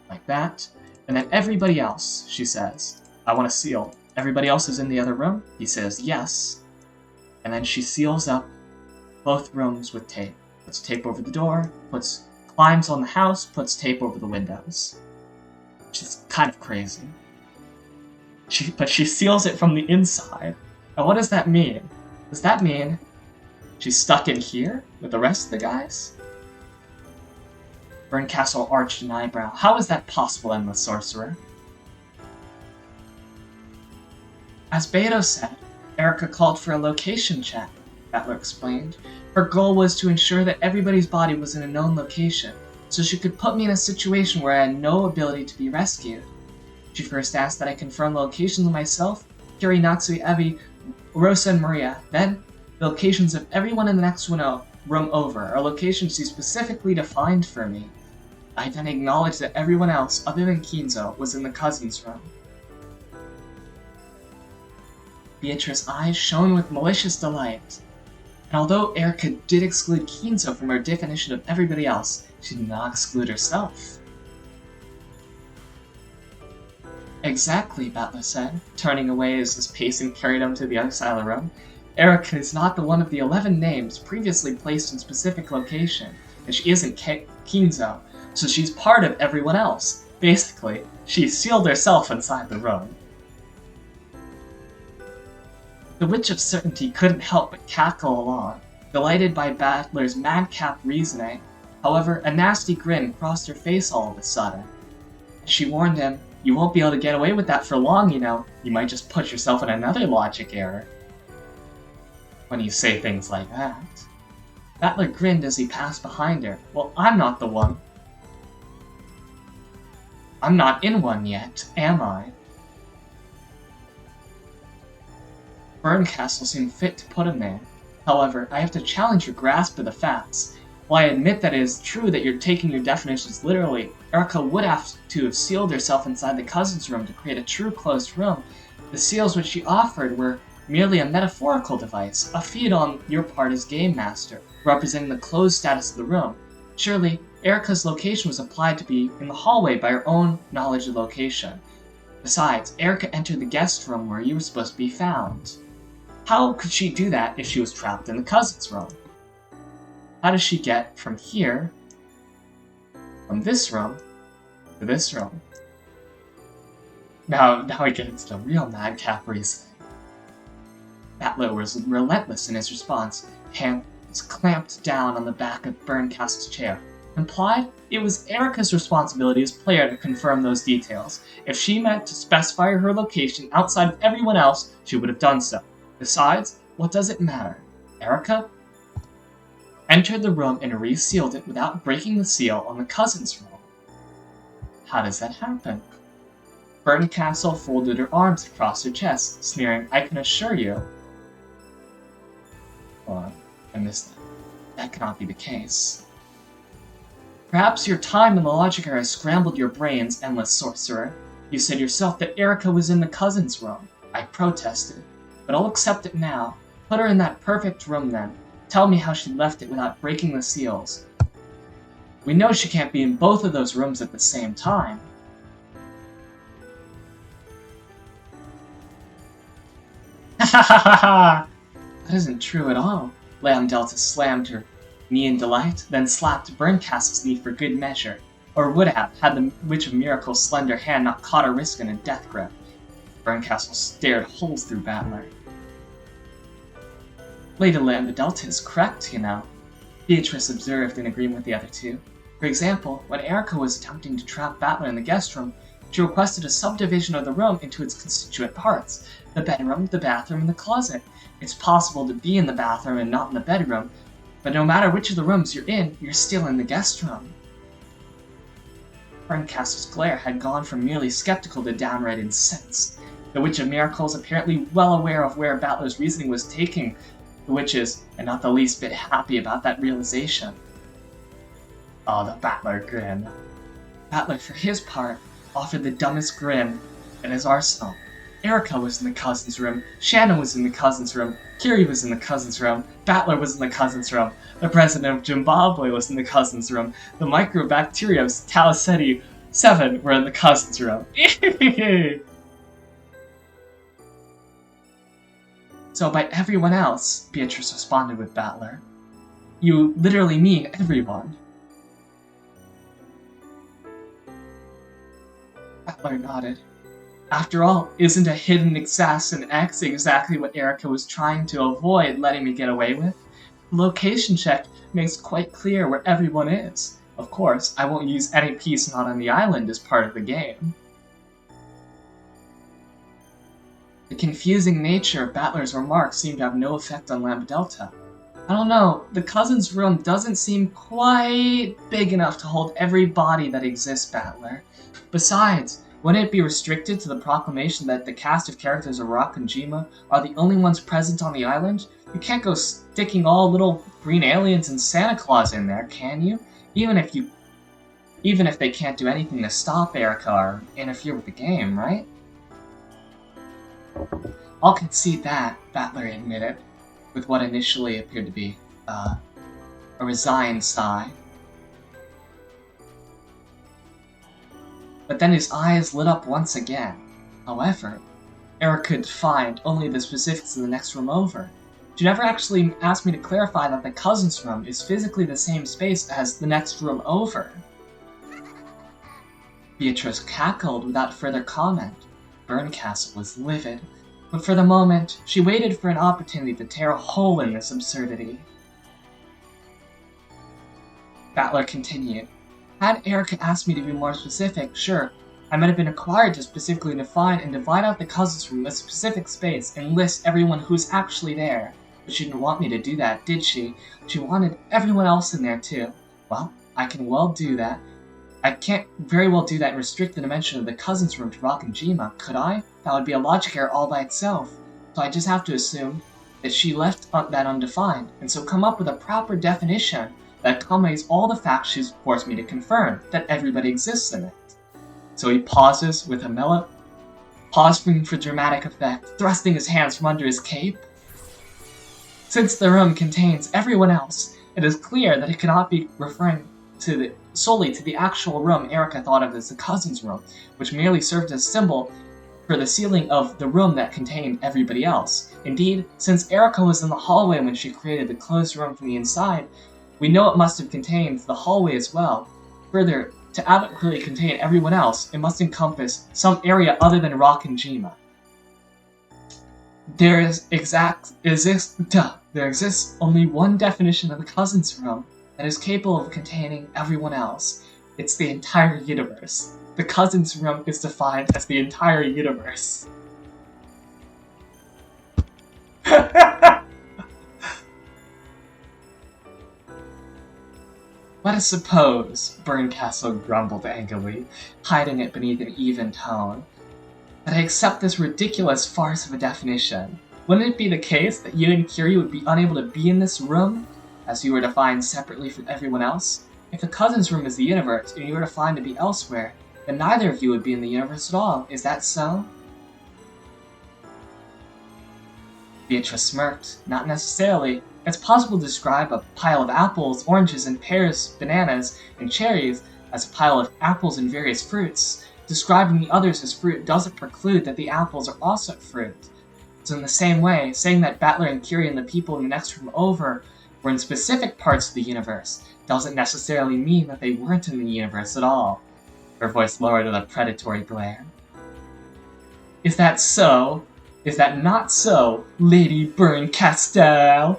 like that, and then everybody else, she says, I want to seal. Everybody else is in the other room? He says yes, and then she seals up both rooms with tape. Puts tape over the door, climbs on the house, puts tape over the windows. She's kind of crazy. But she seals it from the inside. Now what does that mean? Does that mean she's stuck in here with the rest of the guys? Burncastle arched an eyebrow. How is that possible, Endless Sorcerer? As Beto said, Erica called for a location check, Battler explained. Her goal was to ensure that everybody's body was in a known location, so she could put me in a situation where I had no ability to be rescued. She first asked that I confirm the locations of myself, Kiri, Natsui, Evie, Rosa, and Maria. Then, the locations of everyone in the next room over are locations she specifically defined for me. I then acknowledged that everyone else, other than Kinzo, was in the cousin's room. Beatrice's eyes shone with malicious delight. And although Erica did exclude Kinzo from her definition of everybody else, she did not exclude herself. Exactly, Battler said, turning away as his pacing carried him to the other side of the room. Erica is not the one of the 11 names previously placed in specific location, and she isn't Kinzo, so she's part of everyone else. Basically, she sealed herself inside the room. The Witch of Certainty couldn't help but cackle along, delighted by Battler's madcap reasoning. However, a nasty grin crossed her face all of a sudden. She warned him, you won't be able to get away with that for long, You might just put yourself in another logic error. When you say things like that. Battler grinned as he passed behind her. Well, I'm not the one. I'm not in one yet, am I? Burncastle seemed fit to put him there. However, I have to challenge your grasp of the facts. While I admit that it is true that you're taking your definitions literally, Erica would have to have sealed herself inside the cousin's room to create a true closed room. The seals which she offered were merely a metaphorical device, a feat on your part as game master, representing the closed status of the room. Surely, Erica's location was applied to be in the hallway by her own knowledge of location. Besides, Erica entered the guest room where you were supposed to be found. How could she do that if she was trapped in the cousin's room? How does she get from here, from this room, to this room? Now we get into the real madcap reasoning. Battler was relentless in his response. Hand was clamped down on the back of Burncastle's chair. Implied, it was Erica's responsibility as player to confirm those details. If she meant to specify her location outside of everyone else, she would have done so. Besides, what does it matter? Erica entered the room and resealed it without breaking the seal on the cousin's room. How does that happen? Berncastle folded her arms across her chest, sneering, I can assure you. Hold on, I missed that. That cannot be the case. Perhaps your time in the logic era scrambled your brains, endless sorcerer. You said yourself that Erica was in the cousin's room. I protested. But I'll accept it now. Put her in that perfect room then. Tell me how she left it without breaking the seals. We know she can't be in both of those rooms at the same time. Ha ha ha ha ha! That isn't true at all. Lamb Delta slammed her knee in delight, then slapped Berncastle's knee for good measure, or would have, had the Witch of Miracle's slender hand not caught her wrist in a death grip. Berncastle stared holes through Battler. Lady Lamb Delta is correct, you know, Beatrice observed in agreement with the other two. For example, when Erica was attempting to trap Battler in the guest room, she requested a subdivision of the room into its constituent parts, the bedroom, the bathroom, and the closet. It's possible to be in the bathroom and not in the bedroom, but no matter which of the rooms you're in, you're still in the guest room. Berncastle's glare had gone from merely skeptical to downright incensed. The Witch of Miracles, apparently well aware of where Battler's reasoning was taking the witches, and not the least bit happy about that realization. Oh, the Battler grin. Battler, for his part, offered the dumbest grin in his arsenal. Erica was in the cousin's room, Shannon was in the cousin's room, Kiri was in the cousin's room, Battler was in the cousin's room, the president of Zimbabwe was in the cousin's room, the microbacteria of Talaseti 7 were in the cousin's room. So by everyone else, Beatrice responded with Battler. You literally mean everyone. Battler nodded. After all, isn't a hidden assassin X exactly what Erica was trying to avoid letting me get away with? The location check makes quite clear where everyone is. Of course, I won't use any piece not on the island as part of the game. The confusing nature of Battler's remarks seemed to have no effect on Lambda Delta. I don't know, the cousin's room doesn't seem quite big enough to hold every body that exists, Battler. Besides, wouldn't it be restricted to the proclamation that the cast of characters of Rock and Jima are the only ones present on the island? You can't go sticking all little green aliens and Santa Claus in there, can you? Even if they can't do anything to stop Erica or interfere with the game, right? I'll concede that, Battler admitted, with what initially appeared to be a resigned sigh. But then his eyes lit up once again. However, Eric could find only the specifics of the next room over. She never actually asked me to clarify that the cousin's room is physically the same space as the next room over. Beatrice cackled without further comment. Berncastle was livid, but for the moment, she waited for an opportunity to tear a hole in this absurdity. Battler continued. Had Erica asked me to be more specific, sure, I might have been required to specifically define and divide out the cousin's room as a specific space and list everyone who's actually there. But she didn't want me to do that, did she? She wanted everyone else in there too. Well, I can well do that. I can't very well do that and restrict the dimension of the cousin's room to Rock and Jima, could I? That would be a logic error all by itself. So I just have to assume that she left that undefined, and so come up with a proper definition that accommodates all the facts she's forced me to confirm, that everybody exists in it. So he pauses with a pausing for dramatic effect, thrusting his hands from under his cape. Since the room contains everyone else, it is clear that it cannot be referring solely to the actual room Erica thought of as the cousin's room, which merely served as symbol for the ceiling of the room that contained everybody else. Indeed, since Erica was in the hallway when she created the closed room from the inside, we know it must have contained the hallway as well. Further, to adequately contain everyone else, it must encompass some area other than Rock and Jima. There exists only one definition of the cousin's room, that is capable of containing everyone else. It's the entire universe. The Cousins Room is defined as the entire universe. Let us suppose, Berncastle grumbled angrily, hiding it beneath an even tone, that I accept this ridiculous farce of a definition. Wouldn't it be the case that you and Curie would be unable to be in this room, as you were defined separately from everyone else? If the Cousins Room is the universe, and you were defined to be elsewhere, then neither of you would be in the universe at all. Is that so? Beatrice smirked. Not necessarily. It's possible to describe a pile of apples, oranges, and pears, bananas, and cherries as a pile of apples and various fruits. Describing the others as fruit doesn't preclude that the apples are also fruit. So in the same way, saying that Battler and Curie and the people in the next room over were in specific parts of the universe doesn't necessarily mean that they weren't in the universe at all. Her voice lowered with a predatory glare. Is that so? Is that not so, Lady Berncastle?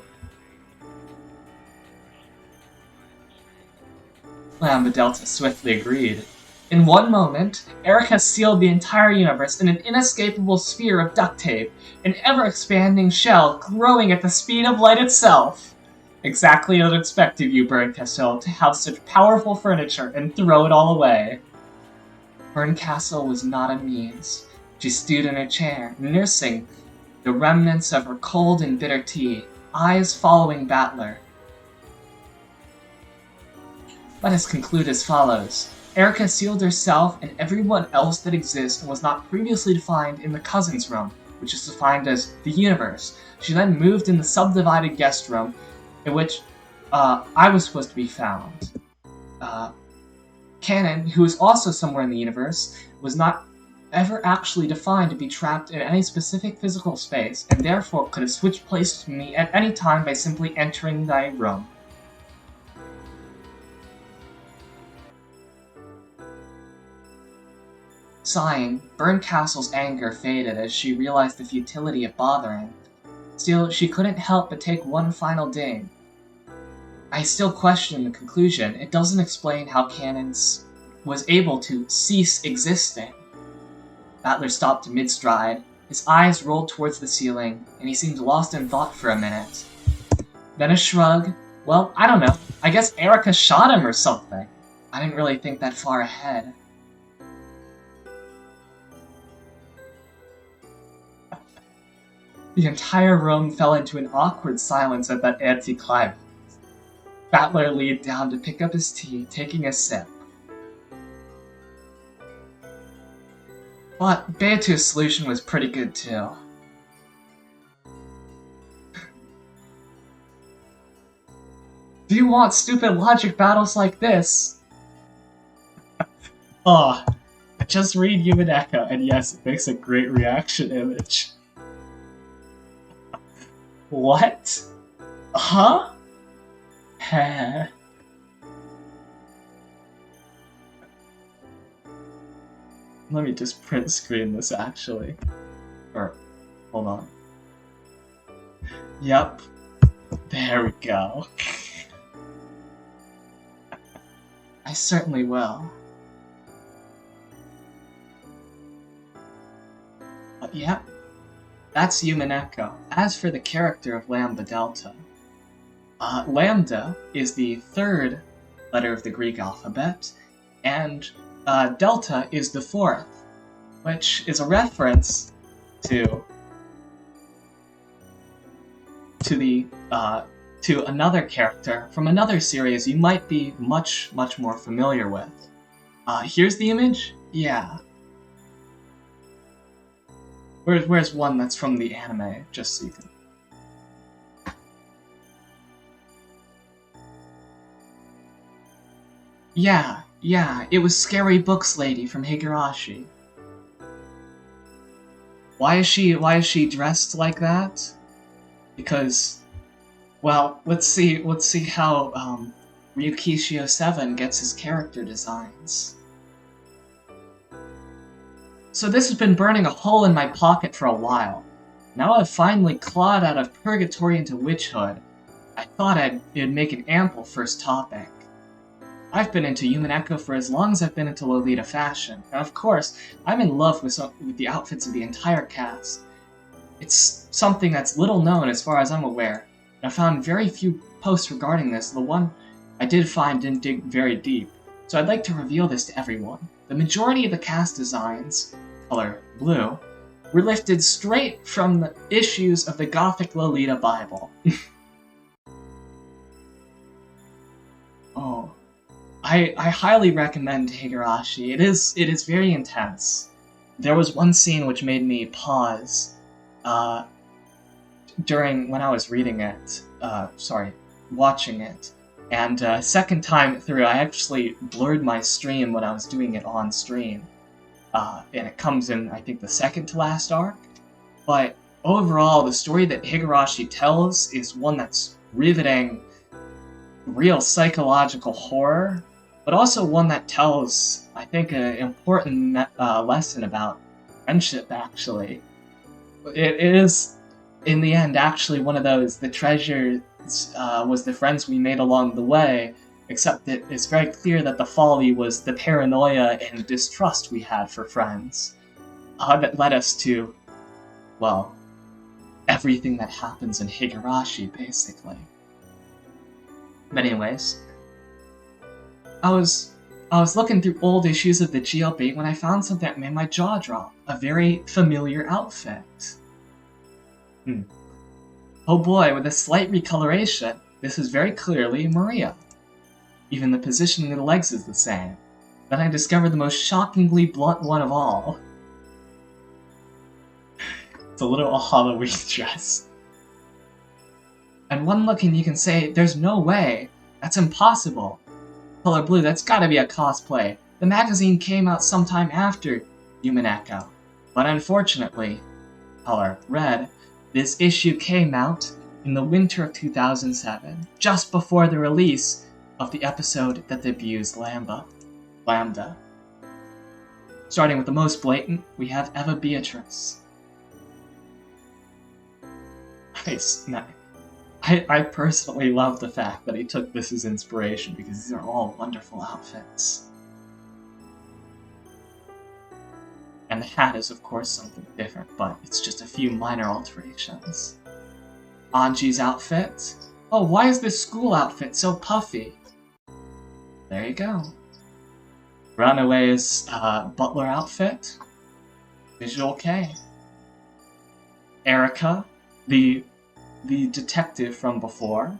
Lambda Delta swiftly agreed. In one moment, Erica sealed the entire universe in an inescapable sphere of duct tape, an ever-expanding shell growing at the speed of light itself. Exactly as I'd expect of you, Berncastle, to have such powerful furniture and throw it all away. Berncastle was not amused. She stood in her chair, nursing the remnants of her cold and bitter tea, eyes following Battler. Let us conclude as follows. Erica sealed herself and everyone else that exists and was not previously defined in the Cousins Room, which is defined as the universe. She then moved in the subdivided guest room, in which I was supposed to be found. Cannon, who is also somewhere in the universe, was not ever actually defined to be trapped in any specific physical space, and therefore could have switched places with me at any time by simply entering thy room. Sighing, Berncastle's anger faded as she realized the futility of bothering. Still, she couldn't help but take one final ding. I still question the conclusion. It doesn't explain how Cannons was able to cease existing. Battler stopped mid-stride. His eyes rolled towards the ceiling, and he seemed lost in thought for a minute. Then a shrug. Well, I don't know. I guess Erica shot him or something. I didn't really think that far ahead. The entire room fell into an awkward silence at that anticlimax. Battler leaned down to pick up his tea, taking a sip. But Beatu's solution was pretty good too. Do you want stupid logic battles like this? Just read Human Echo, and yes, it makes a great reaction image. What? Huh? Heh. Let me just print screen this actually. Or, hold on. Yep. There we go. I certainly will. But yep. That's Human Echo. As for the character of Lambda Delta, Lambda is the third letter of the Greek alphabet, and Delta is the fourth, which is a reference to another character from another series you might be much more familiar with. Here's the image? Yeah. Where's one that's from the anime, just so you can... Yeah, it was Scary Books Lady from Higurashi. Why is she dressed like that? Because, well, let's see how Ryukishio 7 gets his character designs. So this has been burning a hole in my pocket for a while. Now I've finally clawed out of purgatory into witchhood. I thought it'd make an ample first topic. I've been into Human Echo for as long as I've been into Lolita fashion, and of course, I'm in love with the outfits of the entire cast. It's something that's little known as far as I'm aware, and I found very few posts regarding this. The one I did find didn't dig very deep, so I'd like to reveal this to everyone. The majority of the cast designs, color blue, were lifted straight from the issues of the Gothic Lolita Bible. Oh, I highly recommend Higurashi. It is very intense. There was one scene which made me pause during when I was reading it. Watching it. And second time through, I actually blurred my stream when I was doing it on stream. And it comes in, I think, the second to last arc. But overall, the story that Higurashi tells is one that's riveting, real psychological horror, but also one that tells, I think, an important lesson about friendship, actually. It is, in the end, actually one of those, the treasure was the friends we made along the way, except that it's very clear that the folly was the paranoia and distrust we had for friends that led us to, well, everything that happens in Higurashi, basically. But anyways, I was looking through old issues of the GLB when I found something that made my jaw drop. A very familiar outfit. Oh boy, with a slight recoloration, this is very clearly Maria. Even the positioning of the legs is the same. Then I discovered the most shockingly blunt one of all. It's a little Halloween dress. And one look and you can say, there's no way. That's impossible. Color blue, that's gotta be a cosplay. The magazine came out sometime after Human Echo. But unfortunately, color red, this issue came out in the winter of 2007, just before the release of the episode that debuts Lambda. Starting with the most blatant, we have Eva Beatrice. I personally love the fact that he took this as inspiration because these are all wonderful outfits. And the hat is of course something different, but it's just a few minor alterations. Anji's outfit. Oh, why is this school outfit so puffy? There you go. Runaway's butler outfit. Visual K. Erica, the detective from before.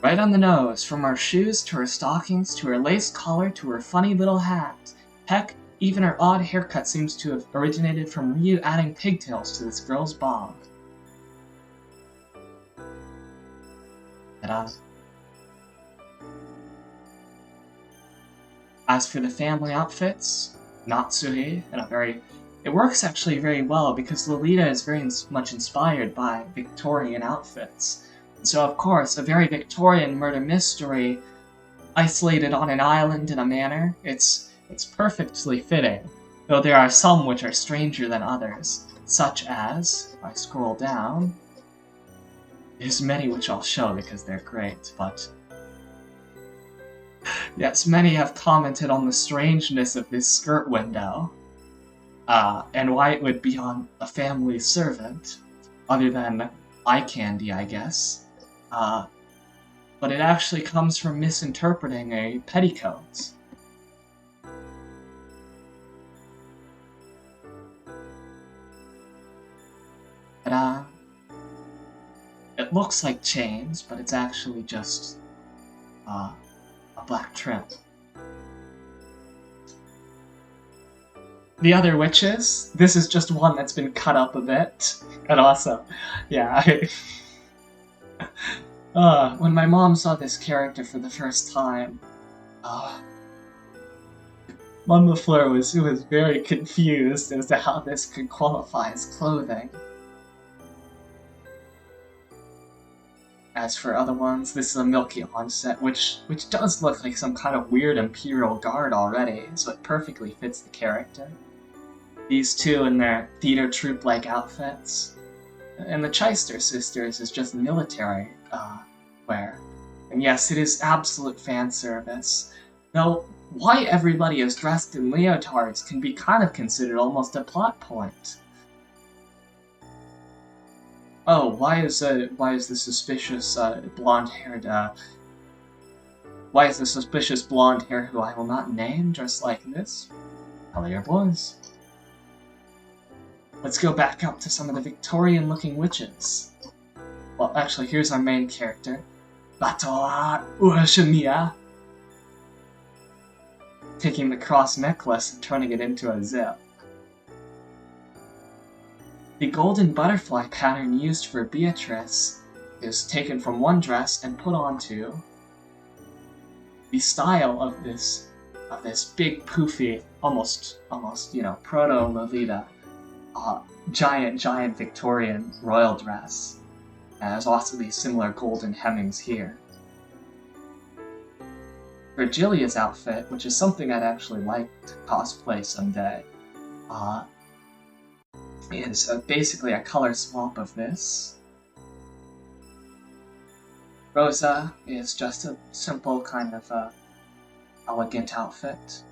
Right on the nose, from her shoes to her stockings to her lace collar to her funny little hat. Heck, even her odd haircut seems to have originated from Ryu adding pigtails to this girl's bob. Ta-da. As for the family outfits, Natsuri, it works actually very well because Lolita is very much inspired by Victorian outfits. So of course, a very Victorian murder mystery, isolated on an island in a manor, it's perfectly fitting, though there are some which are stranger than others, such as, if I scroll down, there's many which I'll show because they're great, but yes, many have commented on the strangeness of this skirt window, and why it would be on a family servant, other than eye candy, I guess. But it actually comes from misinterpreting a petticoat. Ta-da! It looks like chains, but it's actually just a black trim. The other witches, this is just one that's been cut up a bit, and also, yeah, when my mom saw this character for the first time, Mom LaFleur was very confused as to how this could qualify as clothing. As for other ones, this is a Milky onset, which does look like some kind of weird Imperial Guard already, so it perfectly fits the character. These two in their theater troupe-like outfits. And the Cheister sisters is just military wear. And yes, it is absolute fan service. Though, why everybody is dressed in leotards can be kind of considered almost a plot point. Oh, why is the suspicious blonde-haired why is the suspicious blonde hair who I will not name dressed like this? Hello, your boys. Let's go back up to some of the Victorian-looking witches. Well, actually, here's our main character, Batoa Urashimiya, taking the cross necklace and turning it into a zip. The golden butterfly pattern used for Beatrice is taken from one dress and put onto the style of this big poofy, almost proto-Lolita, giant Victorian royal dress. And there's also these similar golden hemmings here. Virgilia's outfit, which is something I'd actually like to cosplay someday, is basically a color swap of this. Rosa is just a simple kind of elegant outfit.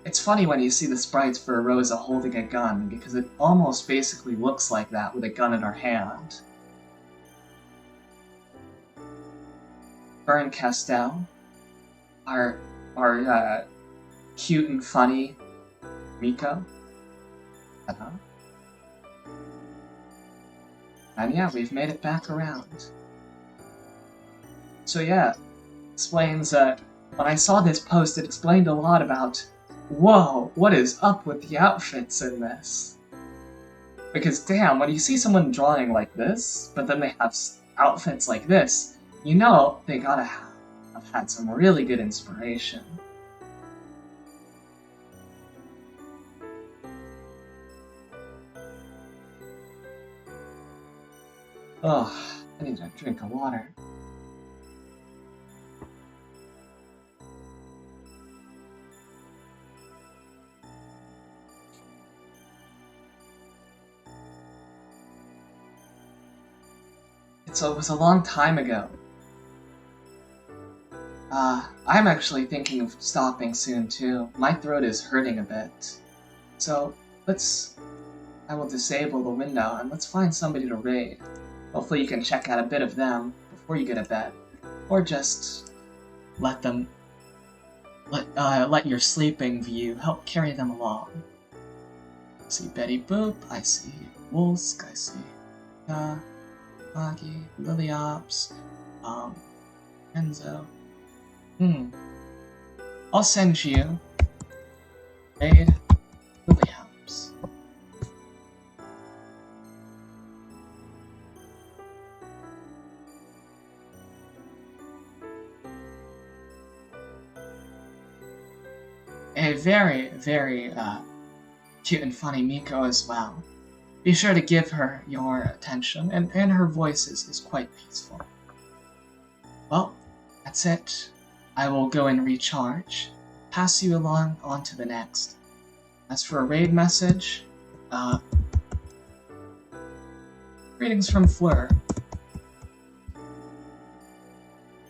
It's funny when you see the sprites for Rosa holding a gun, because it almost basically looks like that with a gun in her hand. Bern Castell, our cute and funny Miko. And yeah, we've made it back around. So yeah, explains when I saw this post, it explained a lot about, whoa, what is up with the outfits in this? Because damn, when you see someone drawing like this, but then they have outfits like this, you know they gotta have had some really good inspiration. Ugh, I need a drink of water. It was a long time ago. I'm actually thinking of stopping soon too. My throat is hurting a bit. So, I will disable the window and let's find somebody to raid. Hopefully you can check out a bit of them before you go to bed. Or just let your sleeping view help carry them along. I see Betty Boop, I see Wolsk, I see Maggie, Lilyops, Enzo. I'll send you raid Lilyops. A very, very cute and funny Miko as well. Be sure to give her your attention, and her voice is quite peaceful. Well, that's it. I will go and recharge. Pass you along on to the next. As for a raid message, greetings from Fleur.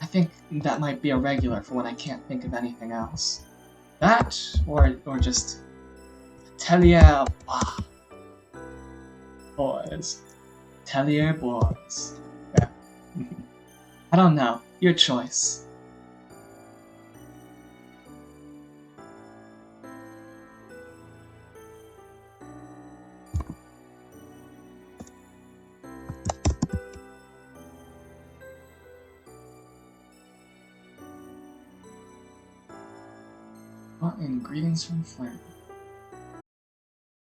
I think that might be a regular for when I can't think of anything else. That, or just Atelier boys. Atelier boys. Yeah. I don't know. Your choice. Well, and greetings from Fleur.